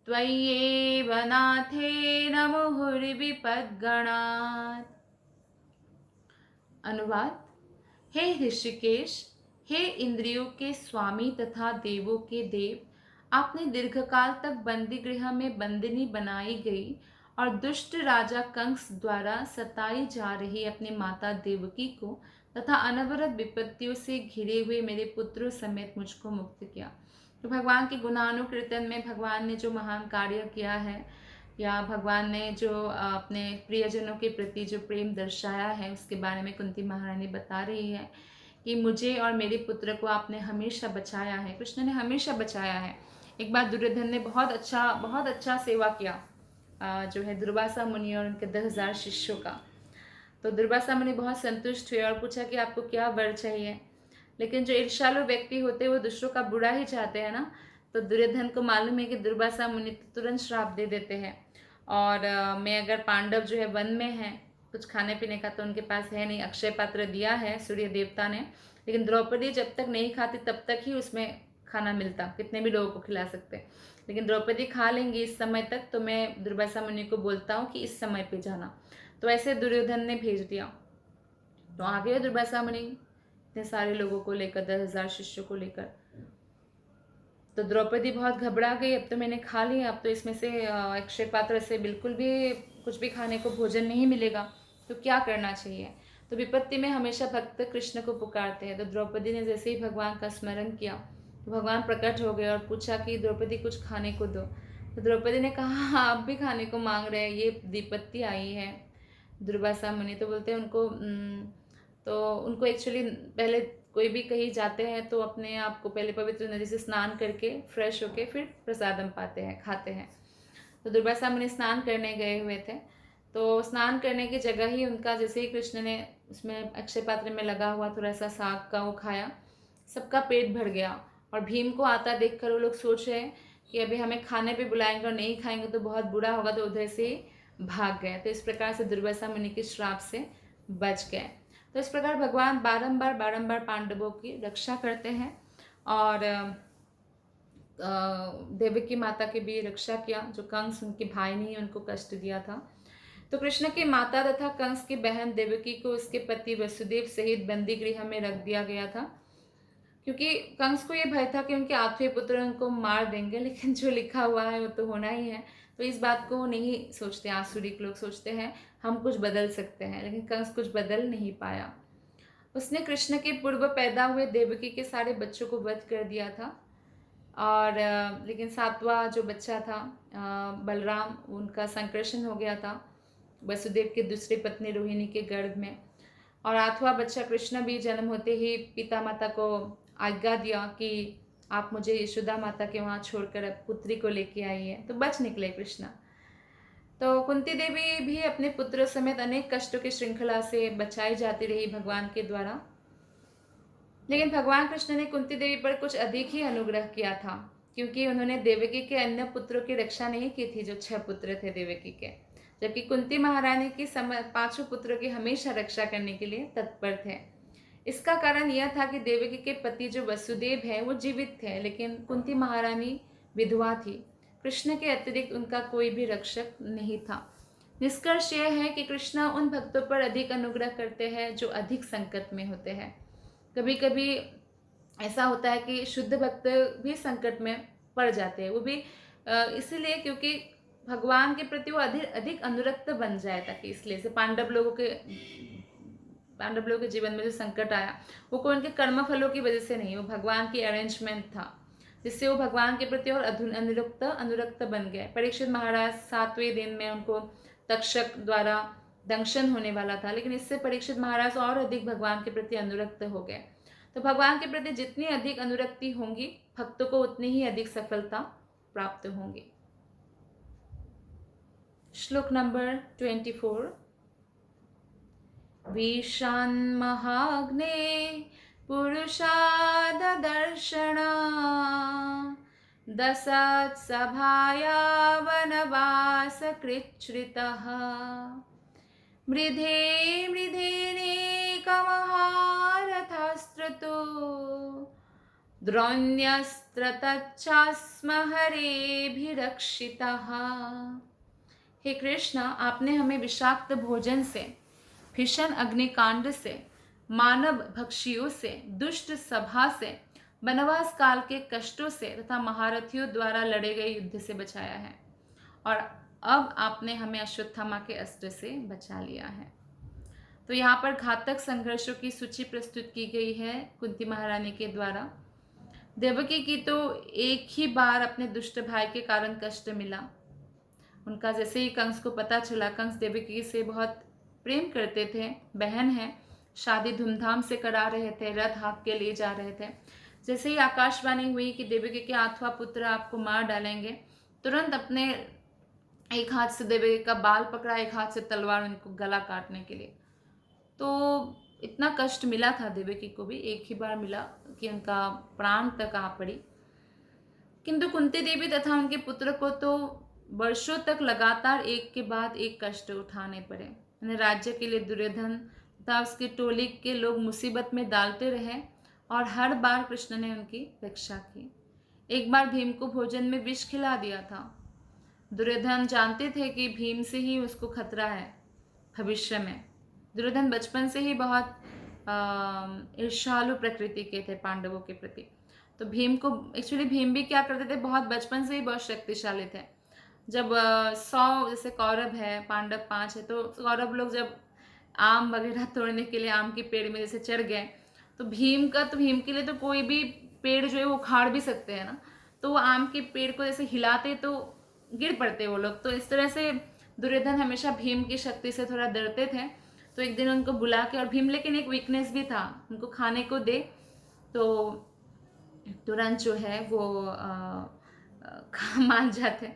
Speaker 1: त्वय्येव नाथेन मुहुर्विपद्गणात्। अनुवाद। हे ऋषिकेश, हे इंद्रियों के स्वामी तथा देवों के देव, आपने दीर्घकाल तक बंदी गृह में बंदिनी बनाई गई और दुष्ट राजा कंस द्वारा सताई जा रही अपनी माता देवकी को तथा अनवरत विपत्तियों से घिरे हुए मेरे पुत्रों समेत मुझको मुक्त किया। तो भगवान के गुणानुकीर्तन में भगवान ने जो महान कार्य किया है, या भगवान ने जो अपने प्रियजनों के प्रति जो प्रेम दर्शाया है, उसके बारे में कुंती महारानी बता रही है कि मुझे और मेरे पुत्र को आपने हमेशा बचाया है, कृष्ण ने हमेशा बचाया है। एक बार दुर्योधन ने बहुत अच्छा सेवा किया, जो है दुर्वासा मुनि और उनके 10,000 शिष्यों का। तो दुर्वासा मुनि बहुत संतुष्ट हुए और पूछा कि आपको क्या वर चाहिए। लेकिन जो ईर्ष्यालु व्यक्ति होते हैं वो दूसरों का बुरा ही चाहते हैं ना। तो दुर्योधन को मालूम है कि दुर्वासा मुनि तुरंत श्राप दे देते हैं, और मैं अगर पांडव जो है वन में हैं, कुछ खाने पीने का तो उनके पास है नहीं, अक्षय पात्र दिया है सूर्य देवता ने, लेकिन द्रौपदी जब तक नहीं खाती तब तक ही उसमें खाना मिलता, कितने भी लोगों को खिला सकते। लेकिन द्रौपदी खा लेंगी इस समय तक, तो मैं दुर्वासा मुनि को बोलता हूँ कि इस समय पे जाना। तो ऐसे दुर्योधन ने भेज दिया। तो आ गए दुर्वासा मुनि इतने सारे लोगों को लेकर, 10,000 शिष्यों को लेकर। तो द्रौपदी बहुत घबरा गई, अब तो मैंने खा लिया, अब तो इसमें से अक्षय पात्र से बिल्कुल भी कुछ भी खाने को भोजन नहीं मिलेगा, तो क्या करना चाहिए। तो विपत्ति में हमेशा भक्त कृष्ण को पुकारते हैं। तो द्रौपदी ने जैसे ही भगवान का स्मरण किया तो भगवान प्रकट हो गए और पूछा कि द्रौपदी कुछ खाने को दो। तो द्रौपदी ने कहा हाँ, आप भी खाने को मांग रहे हैं, ये विपत्ति आई है। दुर्वासा मुनि तो बोलते हैं उनको एक्चुअली पहले कोई भी कहीं जाते हैं तो अपने आप को पहले पवित्र नदी से स्नान करके फ्रेश होके फिर प्रसादम पाते हैं, खाते हैं। तो दुर्वासा मुनि स्नान करने गए हुए थे, तो स्नान करने की जगह ही उनका जैसे ही कृष्ण ने उसमें अक्षय पात्र में लगा हुआ थोड़ा सा साग का वो खाया, सबका पेट भर गया। और भीम को आता देखकर वो लोग सोच रहे हैं कि अभी हमें खाने पे बुलाएंगे और नहीं खाएंगे तो बहुत बुरा होगा, तो उधर से ही भाग गए। तो इस प्रकार से दुर्वासा मुनि के श्राप से बच गए। तो इस प्रकार भगवान बारंबार पांडवों की रक्षा करते हैं और देवकी माता की भी रक्षा किया, जो कंस उनके भाई ने उनको कष्ट दिया था। तो कृष्ण की माता तथा कंस की बहन देवकी को उसके पति वसुदेव सहित बंदी गृह में रख दिया गया था, क्योंकि कंस को ये भय था कि उनके आठवें पुत्र उनको मार देंगे, लेकिन जो लिखा हुआ है वो तो होना ही है। तो इस बात को नहीं सोचते, आसुरिक लोग सोचते हैं हम कुछ बदल सकते हैं, लेकिन कंस कुछ बदल नहीं पाया। उसने कृष्ण के पूर्व पैदा हुए देवकी के सारे बच्चों को वध कर दिया था, और लेकिन सातवां जो बच्चा था बलराम, उनका संकर्षण हो गया था वसुदेव की दूसरी पत्नी रोहिणी के गर्भ में। और आठवां बच्चा कृष्ण भी जन्म होते ही पिता माता को आज्ञा दिया कि आप मुझे यशोदा माता के वहाँ छोड़कर पुत्री को लेके आइए, तो बच निकले कृष्ण। तो कुंती देवी भी अपने पुत्रों समेत अनेक कष्टों की श्रृंखला से बचाई जाती रही भगवान के द्वारा, लेकिन भगवान कृष्ण ने कुंती देवी पर कुछ अधिक ही अनुग्रह किया था, क्योंकि उन्होंने देवकी के अन्य पुत्रों की रक्षा नहीं की थी, जो 6 पुत्र थे देवकी के, जबकि कुंती महारानी की 5 पुत्रों की हमेशा रक्षा करने के लिए तत्पर थे। इसका कारण यह था कि देवकी के पति जो वसुदेव है वो जीवित थे, लेकिन कुंती महारानी विधवा थी। कृष्ण के अतिरिक्त उनका कोई भी रक्षक नहीं था। निष्कर्ष यह है कि कृष्ण उन भक्तों पर अधिक अनुग्रह करते हैं जो अधिक संकट में होते हैं। कभी कभी ऐसा होता है कि शुद्ध भक्त भी संकट में पड़ जाते हैं, वो भी इसीलिए क्योंकि भगवान के प्रति वो अधिक अनुरक्त बन जाए, ताकि इसलिए से पांडव लोगों के जीवन में जो संकट आया वो कोई उनके कर्म फलों की वजह से नहीं, वो भगवान की अरेंजमेंट था, जिससे वो भगवान के प्रति और अनुरक्त बन गए। परीक्षित महाराज 7वें दिन में उनको तक्षक द्वारा दंशन होने वाला था, लेकिन इससे परीक्षित महाराज और अधिक भगवान के प्रति अनुरक्त हो गए। तो भगवान के प्रति जितनी अधिक अनुरक्ति होंगी, भक्तों को उतनी ही अधिक सफलता प्राप्त होंगी। श्लोक नंबर 24। विषान्महाग्ने पुरुषाददर्शना दशत्सभाया वनवासकृच्छ्रितः मृधे मृधेनेकमहारथस्त्रतो द्रोण्यस्त्रतच्चास्म हरेभिरक्षितः। हे कृष्ण, आपने हमें विषाक्त भोजन से, भीषण अग्निकांड से, मानव भक्षियों से, दुष्ट सभा से, वनवास काल के कष्टों से तथा महारथियों द्वारा लड़े गए युद्ध से बचाया है, और अब आपने हमें अश्वत्थामा के अस्त्र से बचा लिया है। तो यहाँ पर घातक संघर्षों की सूची प्रस्तुत की गई है कुंती महारानी के द्वारा। देवकी की तो एक ही बार अपने दुष्ट भाई के कारण कष्ट मिला। उनका जैसे ही कंस को पता चला, कंस देवकी से बहुत प्रेम करते थे, बहन है, शादी धूमधाम से करा रहे थे, रथ हाँक के ले जा रहे थे। जैसे ही आकाशवाणी हुई कि देवकी के 8वां पुत्र आपको मार डालेंगे, तुरंत अपने एक हाथ से देवकी का बाल पकड़ा, एक हाथ से तलवार उनको गला काटने के लिए। तो इतना कष्ट मिला था देवकी को भी, एक ही बार मिला कि उनका प्राण तक आ पड़ी। किंतु कुंती देवी तथा उनके पुत्र को तो वर्षों तक लगातार एक के बाद एक कष्ट उठाने पड़े। उन्हें राज्य के लिए दुर्योधन तथा उसकी टोली के लोग मुसीबत में डालते रहे, और हर बार कृष्ण ने उनकी रक्षा की। एक बार भीम को भोजन में विष खिला दिया था। दुर्योधन जानते थे कि भीम से ही उसको खतरा है भविष्य में। दुर्योधन बचपन से ही बहुत ईर्ष्यालु प्रकृति के थे पांडवों के प्रति। तो भीम को एक्चुअली भीम भी क्या करते थे, बहुत बचपन से ही बहुत शक्तिशाली थे। जब 100 जैसे कौरव है, पांडव 5 है, तो कौरव लोग जब आम वगैरह तोड़ने के लिए आम के पेड़ में जैसे चढ़ गए, तो भीम के लिए तो कोई भी पेड़ जो है वो उखाड़ भी सकते हैं ना, तो वो आम के पेड़ को जैसे हिलाते तो गिर पड़ते वो लोग। तो इस तरह से दुर्योधन हमेशा भीम की शक्ति से थोड़ा डरते थे। तो एक दिन उनको बुला के, और भीम लेकिन एक वीकनेस भी था, उनको खाने को दे तो तुरंत जो है वो मान जाते।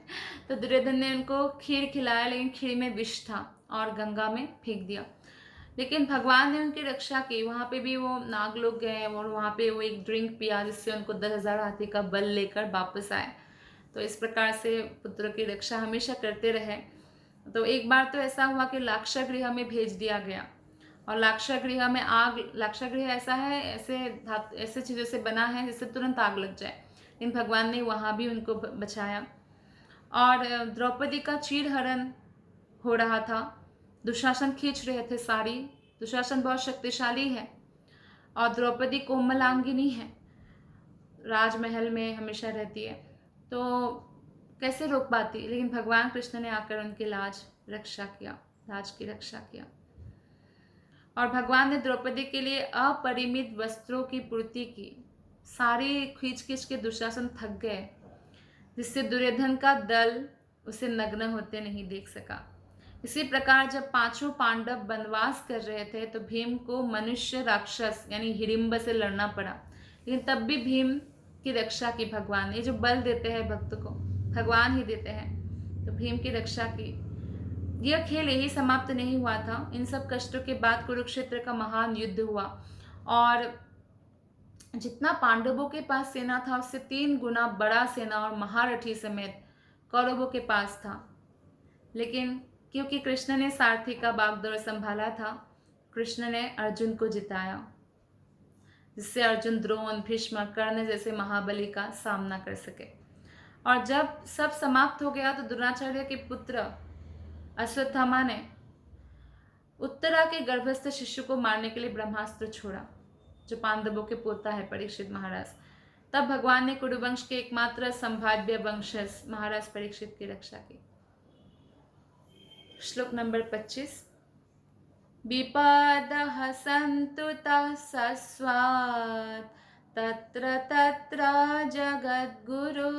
Speaker 1: तो दुर्योधन ने उनको खीर खिलाया, लेकिन खीर में विष था और गंगा में फेंक दिया। लेकिन भगवान ने उनकी रक्षा की। वहाँ पे भी वो नाग लोग गए और वहाँ पे वो एक ड्रिंक पिया, जिससे उनको 10,000 हाथी का बल लेकर वापस आए। तो इस प्रकार से पुत्रों की रक्षा हमेशा करते रहे। तो एक बार तो ऐसा हुआ कि लाक्षागृह में भेज दिया गया, और लाक्षागृह में आग, लाक्षागृह ऐसा है, ऐसे चीज़ों से बना है जिससे तुरंत आग लग जाए, लेकिन भगवान ने वहाँ भी उनको बचाया। और द्रौपदी का चीरहरण हो रहा था, दुशासन खींच रहे थे साड़ी। दुशासन बहुत शक्तिशाली है और द्रौपदी कोमलांगिनी है, राजमहल में हमेशा रहती है, तो कैसे रोक पाती। लेकिन भगवान कृष्ण ने आकर उनकी लाज की रक्षा किया। और भगवान ने द्रौपदी के लिए अपरिमित वस्त्रों की पूर्ति की। सारी खींच खींच के दुशासन थक गए, जिससे दुर्योधन का दल उसे नग्न होते नहीं देख सका। इसी प्रकार जब 5 पांडव वनवास कर रहे थे, तो भीम को मनुष्य राक्षस यानी हिडिंब से लड़ना पड़ा, लेकिन तब भी भीम की रक्षा की भगवान ने। जो बल देते हैं भक्त को, भगवान ही देते हैं, तो भीम की रक्षा की। यह खेल यही समाप्त नहीं हुआ था। इन सब कष्टों के बाद कुरुक्षेत्र का महान युद्ध हुआ, और जितना पांडवों के पास सेना था उससे 3 गुना बड़ा सेना और महारथी समेत कौरवों के पास था। लेकिन क्योंकि कृष्ण ने सारथी का बागडोर संभाला था, कृष्ण ने अर्जुन को जिताया, जिससे अर्जुन द्रोण, भीष्म, कर्ण जैसे महाबली का सामना कर सके। और जब सब समाप्त हो गया, तो द्रोणाचार्य के पुत्र अश्वत्थामा ने उत्तरा के गर्भस्थ शिशु को मारने के लिए ब्रह्मास्त्र छोड़ा, जो पांडवों के पोता है परीक्षित महाराज। तब भगवान ने कुरुवंश के एकमात्र संभाव्य वंशज महाराज परीक्षित की रक्षा की। श्लोक नंबर 25। विपदः सन्तु तः सस्वात् तत्र तत्र जगद्गुरु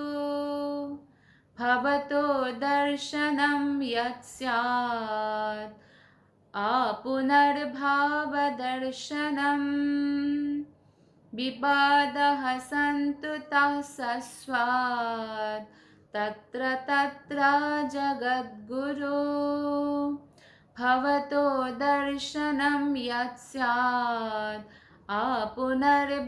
Speaker 1: भवतो दर्शनं यत् स्यात् आपुनर्भावदर्शनम् विपादः सन्तुतः सस्वात् तत्र तत्र जगद्गुरो भवतो दर्शनं यत् स्यात् आपुनर्भावदर्शनम्।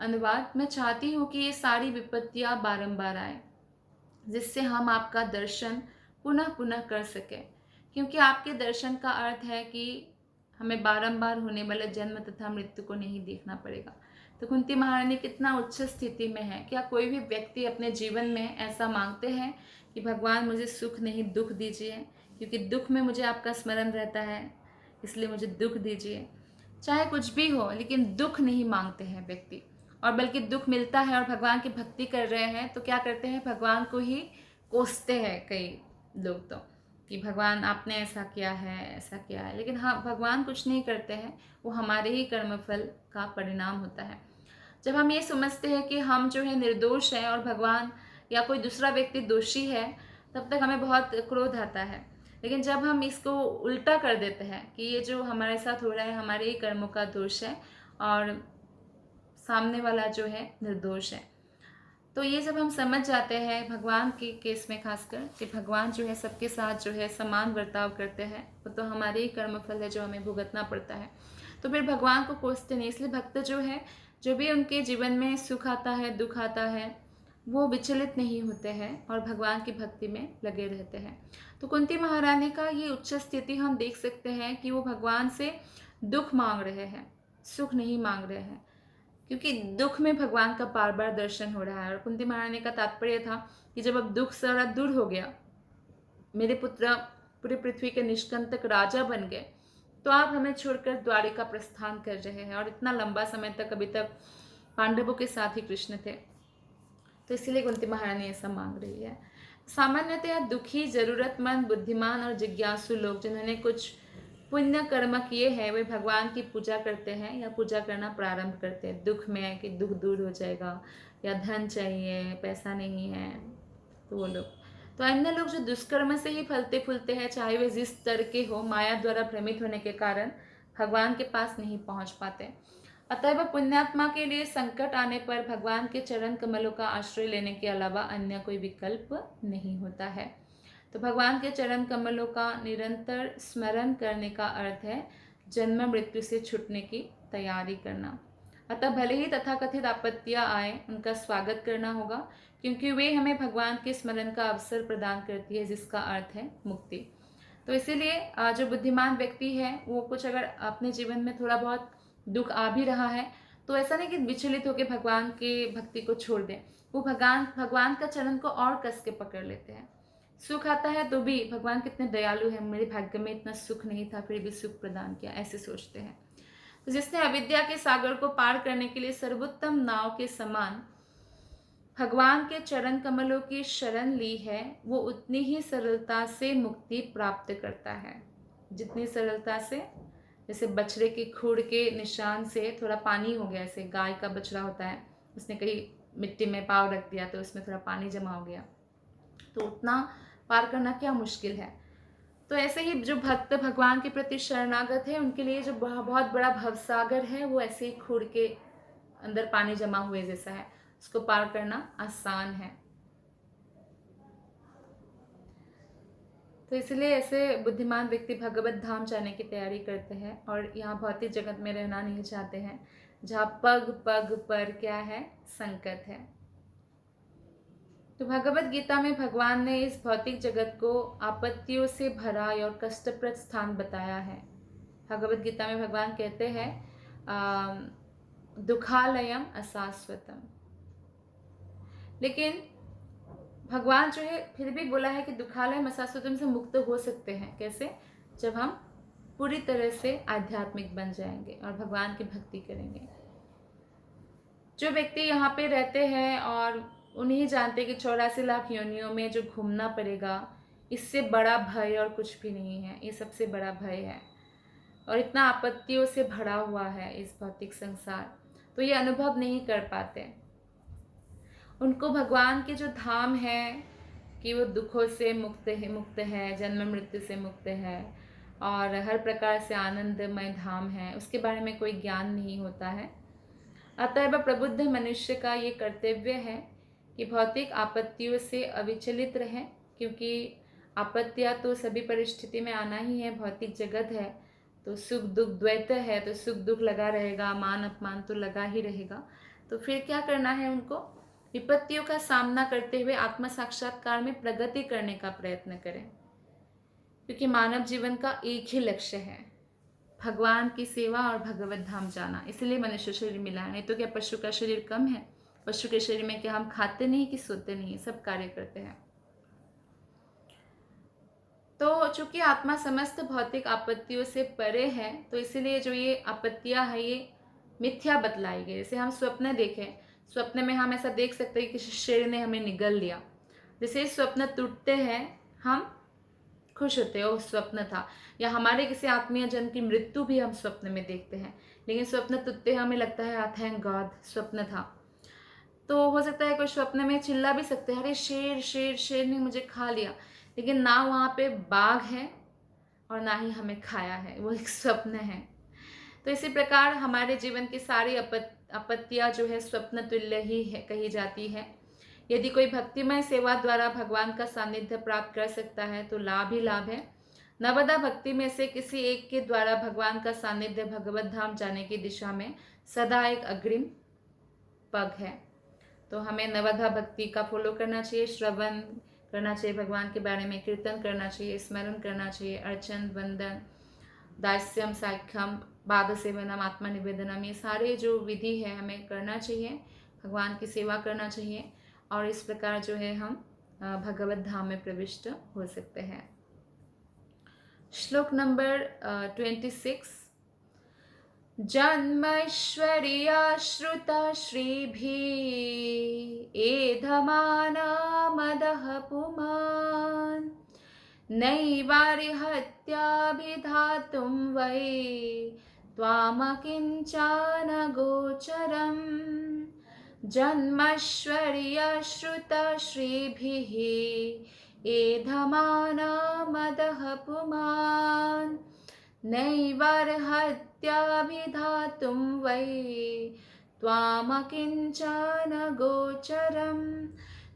Speaker 1: अनुवाद, मैं चाहती हूँ कि ये सारी विपत्तियाँ बारंबार आए जिससे हम आपका दर्शन पुनः पुनः कर सकें, क्योंकि आपके दर्शन का अर्थ है कि हमें बारंबार होने वाले जन्म तथा मृत्यु को नहीं देखना पड़ेगा। तो कुंती महारानी कितना उच्च स्थिति में है। क्या कोई भी व्यक्ति अपने जीवन में ऐसा मांगते हैं कि भगवान मुझे सुख नहीं दुख दीजिए, क्योंकि दुख में मुझे आपका स्मरण रहता है इसलिए मुझे दुख दीजिए। चाहे कुछ भी हो, लेकिन दुख नहीं मांगते हैं व्यक्ति, और बल्कि दुख मिलता है और भगवान की भक्ति कर रहे हैं तो क्या करते हैं, भगवान को ही कोसते हैं कई लोग तो, कि भगवान आपने ऐसा किया है। लेकिन हाँ, भगवान कुछ नहीं करते हैं, वो हमारे ही कर्मफल का परिणाम होता है। जब हम ये समझते हैं कि हम जो है निर्दोष हैं और भगवान या कोई दूसरा व्यक्ति दोषी है, तब तक हमें बहुत क्रोध आता है। लेकिन जब हम इसको उल्टा कर देते हैं कि ये जो हमारे साथ हो रहा है हमारे ही कर्मों का दोष है और सामने वाला जो है निर्दोष है, तो ये जब हम समझ जाते हैं भगवान के केस में खासकर कि भगवान जो है सबके साथ जो है समान बर्ताव करते हैं, वो तो हमारे ही कर्मफल है जो हमें भुगतना पड़ता है, तो फिर भगवान को कोसते नहीं। इसलिए भक्त जो है, जो भी उनके जीवन में सुख आता है दुख आता है, वो विचलित नहीं होते हैं और भगवान की भक्ति में लगे रहते हैं। तो कुंती महारानी का ये उच्च स्थिति हम देख सकते हैं कि वो भगवान से दुख मांग रहे हैं, सुख नहीं मांग रहे हैं, क्योंकि दुख में भगवान का बार बार दर्शन हो रहा है। और कुंती महारानी का तात्पर्य था कि जब अब दुख सारा दूर हो गया, मेरे पुत्र पूरी पृथ्वी के निष्कंटक राजा बन गए, तो आप हमें छोड़कर द्वारिका प्रस्थान कर रहे हैं। और इतना लंबा समय तक अभी तक पांडवों के साथ ही कृष्ण थे, तो इसीलिए कुंती महारानी ऐसा मांग रही है। सामान्यतः दुखी, जरूरतमंद, बुद्धिमान और जिज्ञासु लोग जिन्होंने कुछ पुण्य कर्म किए हैं, वे भगवान की पूजा करते हैं या पूजा करना प्रारंभ करते हैं दुख में, कि दुख दूर हो जाएगा, या धन चाहिए, पैसा नहीं है, तो वो लोग। तो अन्य लोग जो दुष्कर्म से ही फलते फूलते हैं, चाहे वे जिस स्तर के हो, माया द्वारा भ्रमित होने के कारण भगवान के पास नहीं पहुंच पाते। अतः पुण्यात्मा के लिए संकट आने पर भगवान के चरण कमलों का आश्रय लेने के अलावा अन्य कोई विकल्प नहीं होता है। तो भगवान के चरण कमलों का निरंतर स्मरण करने का अर्थ है जन्म मृत्यु से छूटने की तैयारी करना। अतः भले ही तथाकथित आपत्तियां आए, उनका स्वागत करना होगा, क्योंकि वे हमें भगवान के स्मरण का अवसर प्रदान करती है, जिसका अर्थ है मुक्ति। तो इसीलिए जो बुद्धिमान व्यक्ति है, वो कुछ अगर अपने जीवन में थोड़ा बहुत दुख आ भी रहा है, तो ऐसा नहीं कि विचलित होकर भगवान के भक्ति को छोड़ दें। वो भगवान का चरण को और कस के पकड़ लेते हैं। सुख आता है तो भी भगवान कितने दयालु है, मेरे भाग्य में इतना सुख नहीं था फिर भी सुख प्रदान किया, ऐसे सोचते हैं। तो जिसने अविद्या के सागर को पार करने के लिए सर्वोत्तम नाव के समान भगवान के चरण कमलों की शरण ली है, वो उतनी ही सरलता से मुक्ति प्राप्त करता है, जितनी सरलता से, जैसे बछड़े के खूर के निशान से थोड़ा पानी हो गया, ऐसे गाय का बछड़ा होता है, उसने कहीं मिट्टी में पाँव रख दिया तो उसमें थोड़ा पानी जमा हो गया, तो उतना पार करना क्या मुश्किल है। तो ऐसे ही जो भक्त भगवान के प्रति शरणागत है, उनके लिए जो बहुत बड़ा भवसागर है, वो ऐसे ही खूर के अंदर पानी जमा हुए जैसा है, उसको पार करना आसान है। तो इसलिए ऐसे बुद्धिमान व्यक्ति भगवत धाम जाने की तैयारी करते हैं और यहाँ भौतिक जगत में रहना नहीं चाहते हैं, जहाँ पग पग पर क्या है, संकट है। तो भगवत गीता में भगवान ने इस भौतिक जगत को आपत्तियों से भरा और कष्टप्रद स्थान बताया है। भगवत गीता में भगवान कहते हैं दुखालयम अशाश्वतम, लेकिन भगवान जो है फिर भी बोला है कि दुखालयम अशाश्वतम से मुक्त हो सकते हैं। कैसे? जब हम पूरी तरह से आध्यात्मिक बन जाएंगे और भगवान की भक्ति करेंगे। जो व्यक्ति यहाँ पे रहते हैं और उन्हीं जानते कि 84 लाख योनियों में जो घूमना पड़ेगा, इससे बड़ा भय और कुछ भी नहीं है, ये सबसे बड़ा भय है और इतना आपत्तियों से भरा हुआ है इस भौतिक संसार, तो ये अनुभव नहीं कर पाते। उनको भगवान के जो धाम है कि वो दुखों से मुक्त है, जन्म मृत्यु से मुक्त है और हर प्रकार से आनंदमय धाम है, उसके बारे में कोई ज्ञान नहीं होता है। अतएव प्रबुद्ध मनुष्य का ये कर्तव्य है कि भौतिक आपत्तियों से अविचलित रहें, क्योंकि आपत्तियाँ तो सभी परिस्थिति में आना ही है। भौतिक जगत है तो सुख दुख द्वैत है, तो सुख दुख लगा रहेगा, मान अपमान तो लगा ही रहेगा। तो फिर क्या करना है उनको? विपत्तियों का सामना करते हुए आत्म साक्षात्कार में प्रगति करने का प्रयत्न करें, क्योंकि मानव जीवन का एक ही लक्ष्य है, भगवान की सेवा और भगवत धाम जाना। इसलिए मनुष्य शरीर मिला है, नहीं तो क्या पशु का शरीर कम है? पशु के शरीर में क्या हम खाते नहीं कि सोते नहीं, सब कार्य करते हैं। तो चूंकि आत्मा समस्त भौतिक आपत्तियों से परे है, तो इसीलिए जो ये आपत्तियां है ये मिथ्या बतलाई गई। जैसे हम स्वप्न देखें, स्वप्न में हम ऐसा देख सकते हैं कि किसी शेर ने हमें निगल लिया। जैसे स्वप्न टूटते हैं हम खुश होते हैं, वो स्वप्न था। या हमारे किसी आत्मीय जन की मृत्यु भी हम स्वप्न में देखते हैं, लेकिन स्वप्न टूटते हमें लगता है थैंक गॉड स्वप्न था। तो हो सकता है कोई स्वप्न में चिल्ला भी सकते हैं, अरे शेर शेर शेर ने मुझे खा लिया, लेकिन ना वहाँ पे बाघ है और ना ही हमें खाया है, वो एक स्वप्न है। तो इसी प्रकार हमारे जीवन की सारी आपत्तियाँ जो है स्वप्न तुल्य ही है कही जाती है। यदि कोई भक्तिमय सेवा द्वारा भगवान का सानिध्य प्राप्त कर सकता है तो लाभ ही लाभ है। नवदा भक्ति में से किसी एक के द्वारा भगवान का सानिध्य भगवत धाम जाने की दिशा में सदा एक अग्रिम पग है। तो हमें नवधा भक्ति का फॉलो करना चाहिए, श्रवण करना चाहिए, भगवान के बारे में कीर्तन करना चाहिए, स्मरण करना चाहिए, अर्चन वंदन दास्यम साख्यम पाद सेवनम आत्मा निवेदनम, ये सारे जो विधि है हमें करना चाहिए, भगवान की सेवा करना चाहिए, और इस प्रकार जो है हम भगवत धाम में प्रविष्ट हो सकते हैं। श्लोक नंबर 26। जन्मैश्वर्याश्रुता श्रीभिः एधमानामदः पुमान् नैवारिहत्याभिधातुं वै त्वामकिञ्चन गोचरम्। जन्मैश्वर्याश्रुता श्रीभिः एधमानामदः पुमान् नैवार्हत्याभिधातुं वै त्वामकिञ्चन गोचरम।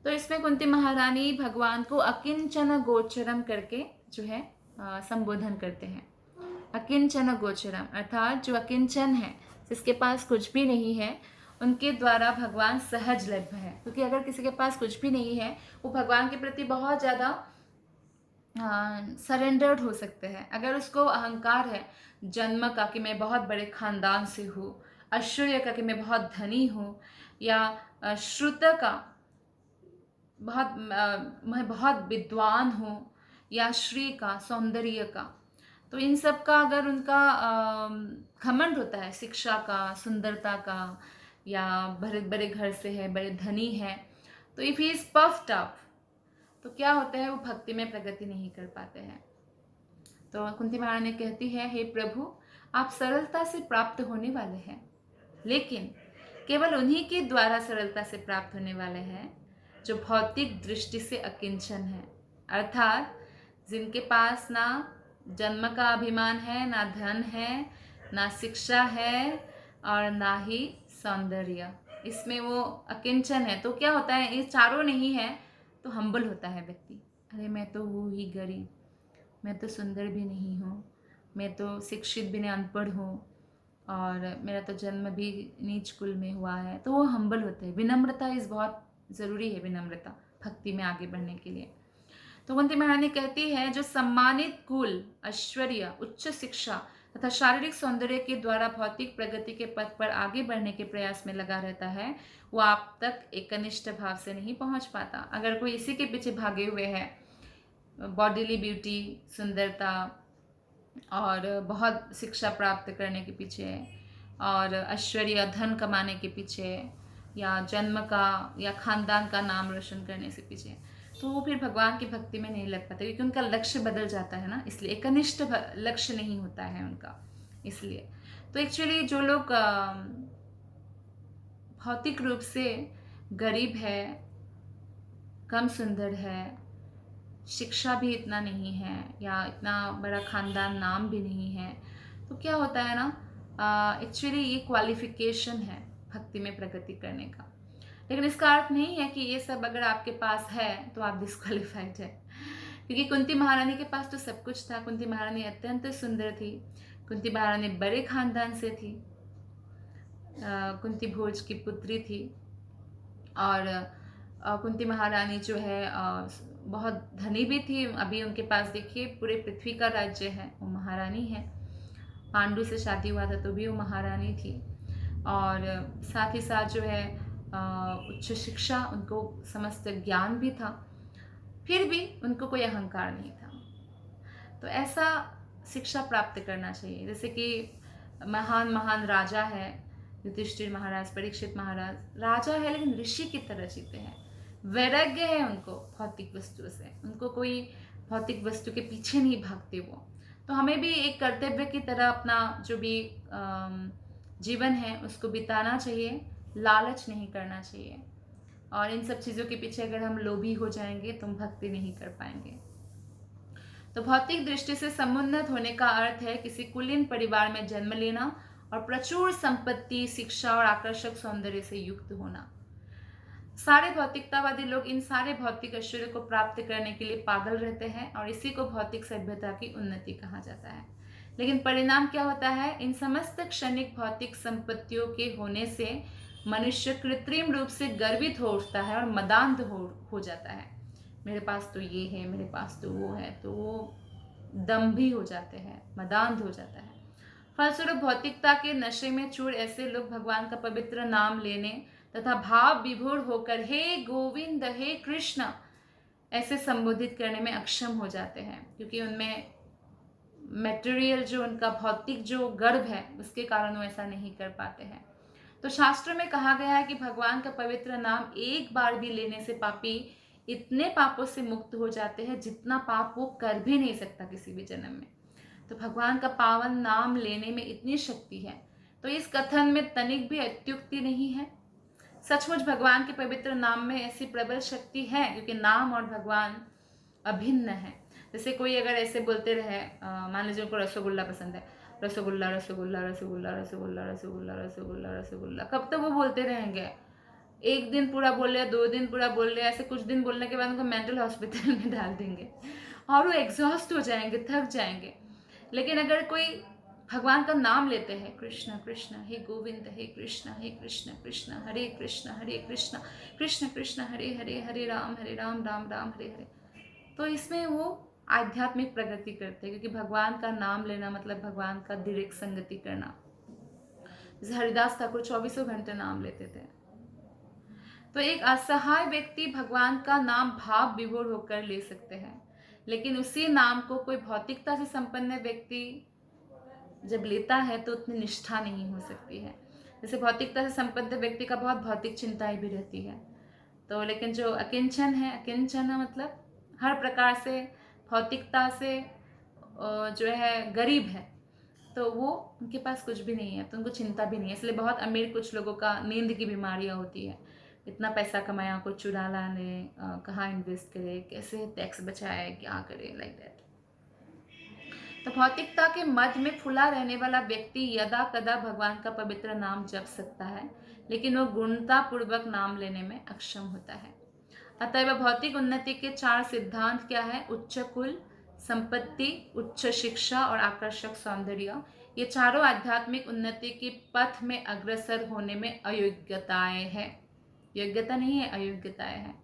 Speaker 1: तो इसमें कुंती महारानी भगवान को अकिंचन गोचरम करके जो है संबोधन करते हैं। अकिंचन गोचरम अर्थात जो अकिंचन है, जिसके पास कुछ भी नहीं है, उनके द्वारा भगवान सहजलभ्य है। क्योंकि अगर किसी के पास कुछ भी नहीं है, वो भगवान के प्रति बहुत ज़्यादा सरेंडर्ड हो सकते हैं। अगर उसको अहंकार है जन्म का कि मैं बहुत बड़े खानदान से हूँ, ऐश्वर्य का कि मैं बहुत धनी हूँ, या श्रुत का मैं बहुत विद्वान हूँ, या श्री का सौंदर्य का, तो इन सब का अगर उनका घमंड होता है, शिक्षा का, सुंदरता का, या बड़े बड़े घर से है, बड़े धनी है, तो if he is puffed up, तो क्या होता है, वो भक्ति में प्रगति नहीं कर पाते हैं। तो कुंती महारानी कहती है, हे प्रभु, आप सरलता से प्राप्त होने वाले हैं, लेकिन केवल उन्हीं के द्वारा सरलता से प्राप्त होने वाले हैं जो भौतिक दृष्टि से अकिंचन है, अर्थात जिनके पास ना जन्म का अभिमान है, ना धन है, ना शिक्षा है, और ना ही सौंदर्य, इसमें वो अकिंचन है। तो क्या होता है, ये चारों नहीं है तो हम्बल होता है व्यक्ति। अरे मैं तो हूँ ही गरीब, मैं तो सुंदर भी नहीं हूँ, मैं तो शिक्षित भी नहीं, अनपढ़ हूँ, और मेरा तो जन्म भी नीच कुल में हुआ है। तो वो हम्बल होते हैं। विनम्रता इस बहुत ज़रूरी है, विनम्रता भक्ति में आगे बढ़ने के लिए। तो कुंती महारानी कहती है, जो सम्मानित कुल, ऐश्वर्य, उच्च शिक्षा तथा शारीरिक सौंदर्य के द्वारा भौतिक प्रगति के पथ पर आगे बढ़ने के प्रयास में लगा रहता है, वो आप तक एकनिष्ठ भाव से नहीं पहुंच पाता। अगर कोई इसी के पीछे भागे हुए है, बॉडीली ब्यूटी, सुंदरता, और बहुत शिक्षा प्राप्त करने के पीछे, और ऐश्वर्य, धन कमाने के पीछे, या जन्म का या खानदान का नाम रोशन करने से पीछे, तो वो फिर भगवान की भक्ति में नहीं लग पाते, क्योंकि उनका लक्ष्य बदल जाता है ना, इसलिए एकनिष्ठ लक्ष्य नहीं होता है उनका। इसलिए तो एक्चुअली जो लोग भौतिक रूप से गरीब है, कम सुंदर है, शिक्षा भी इतना नहीं है या इतना बड़ा खानदान नाम भी नहीं है, तो क्या होता है ना, एक्चुअली ये क्वालिफिकेशन है भक्ति में प्रगति करने का। लेकिन इसका अर्थ नहीं है कि ये सब अगर आपके पास है तो आप डिस्क्वालीफाइड है, क्योंकि कुंती महारानी के पास तो सब कुछ था। कुंती महारानी अत्यंत सुंदर थी, कुंती महारानी बड़े खानदान से थी, कुंती भोज की पुत्री थी, और कुंती महारानी जो है बहुत धनी भी थी। अभी उनके पास देखिए पूरे पृथ्वी का राज्य है, वो महारानी है। पांडु से शादी हुआ था तो भी वो महारानी थी, और साथ ही साथ जो है उच्च शिक्षा, उनको समस्त ज्ञान भी था, फिर भी उनको कोई अहंकार नहीं था। तो ऐसा शिक्षा प्राप्त करना चाहिए। जैसे कि महान महान राजा है, युधिष्ठिर महाराज, परीक्षित महाराज, राजा है लेकिन ऋषि की तरह जीते हैं, वैराग्य है उनको भौतिक वस्तु से, उनको कोई भौतिक वस्तु के पीछे नहीं भागते वो। तो हमें भी एक कर्तव्य की तरह अपना जो भी जीवन है उसको बिताना चाहिए, लालच नहीं करना चाहिए, और इन सब चीज़ों के पीछे अगर हम लोभी हो जाएंगे तो हम भक्ति नहीं कर पाएंगे। तो भौतिक दृष्टि से समुन्नत होने का अर्थ है किसी कुलीन परिवार में जन्म लेना और प्रचुर संपत्ति, शिक्षा और आकर्षक सौंदर्य से युक्त होना। सारे भौतिकतावादी लोग इन सारे भौतिक ऐश्वर्य को प्राप्त करने के लिए पागल रहते हैं, और इसी को भौतिक सभ्यता की उन्नति कहा जाता है। लेकिन परिणाम क्या होता है? इन समस्त क्षणिक भौतिक संपत्तियों के होने से मनुष्य कृत्रिम रूप से गर्वित हो उठता है और मदान्ध हो जाता है। मेरे पास तो ये है, मेरे पास तो वो है, तो वो दम्भी हो जाते हैं, मदान्ध हो जाता है। फलस्वरूप भौतिकता के नशे में चूर ऐसे लोग भगवान का पवित्र नाम लेने तथा भाव विभोर होकर हे गोविंद, हे कृष्ण ऐसे संबोधित करने में अक्षम हो जाते हैं, क्योंकि उनमें मटेरियल जो उनका भौतिक जो गर्व है उसके कारण वो ऐसा नहीं कर पाते हैं। तो शास्त्रों में कहा गया है कि भगवान का पवित्र नाम एक बार भी लेने से पापी इतने पापों से मुक्त हो जाते हैं जितना पाप वो कर भी नहीं सकता किसी भी जन्म में। तो भगवान का पावन नाम लेने में इतनी शक्ति है, तो इस कथन में तनिक भी अत्युक्ति नहीं है। सचमुच भगवान के पवित्र नाम में ऐसी प्रबल शक्ति है, क्योंकि नाम और भगवान अभिन्न है। जैसे कोई अगर ऐसे बोलते रहे, मान लीजिए उनको रसगुल्ला पसंद है, रसगुल्ला रसगुल्ला रसगुल्ला रसगुल्ला रसगुल्ला रसगुल्ला रसगुल्ला, कब तक वो बोलते रहेंगे? एक दिन पूरा बोल लिया, 2 दिन पूरा बोल लिया, ऐसे कुछ दिन बोलने के बाद उनको मेंटल हॉस्पिटल में डाल देंगे और वो एग्जॉस्ट हो जाएंगे, थक जाएंगे। लेकिन अगर कोई भगवान का नाम लेते हैं, कृष्ण कृष्ण हे गोविंद, हे कृष्ण कृष्ण हरे कृष्ण कृष्ण कृष्ण हरे हरे, हरे राम राम राम हरे हरे, तो इसमें वो आध्यात्मिक प्रगति करते हैं, क्योंकि भगवान का नाम लेना मतलब भगवान का डायरेक्ट संगति करना। जैसे हरिदास ठाकुर 24 घंटे नाम लेते थे। तो एक असहाय व्यक्ति भगवान का नाम भाव विभोर होकर ले सकते हैं, लेकिन उसी नाम को कोई भौतिकता से संपन्न व्यक्ति जब लेता है तो उतनी निष्ठा नहीं हो सकती है। जैसे भौतिकता से संपन्न व्यक्ति का बहुत भौतिक चिंताएं भी रहती है, तो लेकिन जो अकिंचन है, अकिंचन मतलब हर प्रकार से भौतिकता से जो है गरीब है, तो वो उनके पास कुछ भी नहीं है, तो उनको चिंता भी नहीं है। इसलिए बहुत अमीर कुछ लोगों का नींद की बीमारियां होती है, इतना पैसा कमाया, कुछ चुरा लाने, कहाँ इन्वेस्ट करे, कैसे टैक्स बचाए, क्या करे, लाइक दैट। तो भौतिकता के मध्य में फुला रहने वाला व्यक्ति यदा कदा भगवान का पवित्र नाम जप सकता है, लेकिन वो गुणता पूर्वक नाम लेने में अक्षम होता है। अतएव भौतिक उन्नति के 4 सिद्धांत क्या है? उच्च कुल, संपत्ति, उच्च शिक्षा और आकर्षक सौंदर्य। ये चारों आध्यात्मिक उन्नति के पथ में अग्रसर होने में अयोग्यताएं हैं। योग्यता नहीं है, अयोग्यताएं हैं।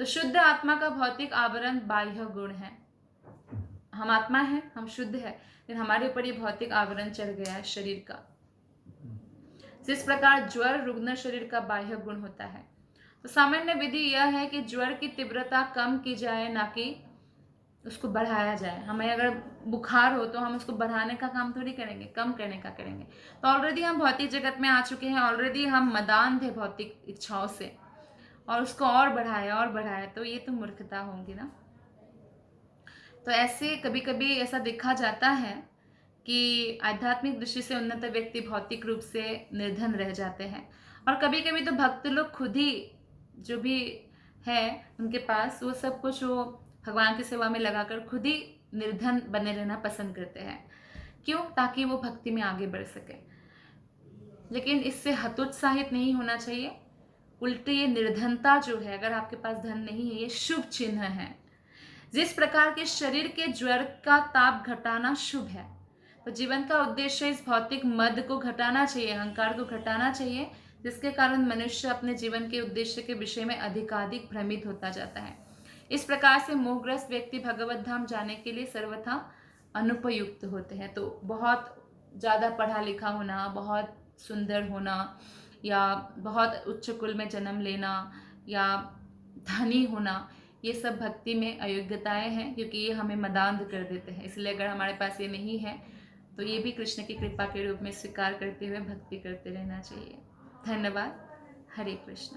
Speaker 1: तो शुद्ध आत्मा का भौतिक आवरण बाह्य गुण है। हम आत्मा है, हम शुद्ध है, लेकिन हमारे ऊपर ये भौतिक आवरण चढ़ गया है शरीर का। जिस प्रकार ज्वर रुग्ण शरीर का बाह्य गुण होता है, तो सामान्य विधि यह है कि ज्वर की तीव्रता कम की जाए, ना कि उसको बढ़ाया जाए। हमें अगर बुखार हो तो हम उसको बढ़ाने का काम थोड़ी करेंगे, कम करने का करेंगे। तो ऑलरेडी हम भौतिक जगत में आ चुके हैं, ऑलरेडी हम मदान थे भौतिक इच्छाओं से, और उसको और बढ़ाया, तो ये तो मूर्खता होगी ना। तो ऐसे कभी कभी ऐसा देखा जाता है कि आध्यात्मिक दृष्टि से उन्नत व्यक्ति भौतिक रूप से निर्धन रह जाते हैं, और कभी कभी तो भक्त लोग खुद ही जो भी है उनके पास वो सब कुछ वो भगवान की सेवा में लगाकर खुद ही निर्धन बने रहना पसंद करते हैं। क्यों? ताकि वो भक्ति में आगे बढ़ सके। लेकिन इससे हतोत्साहित नहीं होना चाहिए। उल्टी ये निर्धनता जो है, अगर आपके पास धन नहीं है, ये शुभ चिन्ह है। जिस प्रकार के शरीर के ज्वर का ताप घटाना शुभ है, तो जीवन का उद्देश्य इस भौतिक मद को घटाना चाहिए, अहंकार को घटाना चाहिए, जिसके कारण मनुष्य अपने जीवन के उद्देश्य के विषय में अधिकाधिक भ्रमित होता जाता है। इस प्रकार से मोहग्रस्त व्यक्ति भगवत धाम जाने के लिए सर्वथा अनुपयुक्त होते हैं। तो बहुत ज़्यादा पढ़ा लिखा होना, बहुत सुंदर होना, या बहुत उच्च कुल में जन्म लेना, या धनी होना, ये सब भक्ति में अयोग्यताएं हैं, क्योंकि ये हमें मदांध कर देते हैं। इसलिए अगर हमारे पास ये नहीं है तो ये भी कृष्ण की कृपा के रूप में स्वीकार करते हुए भक्ति करते रहना चाहिए। धन्यवाद। हरे कृष्ण।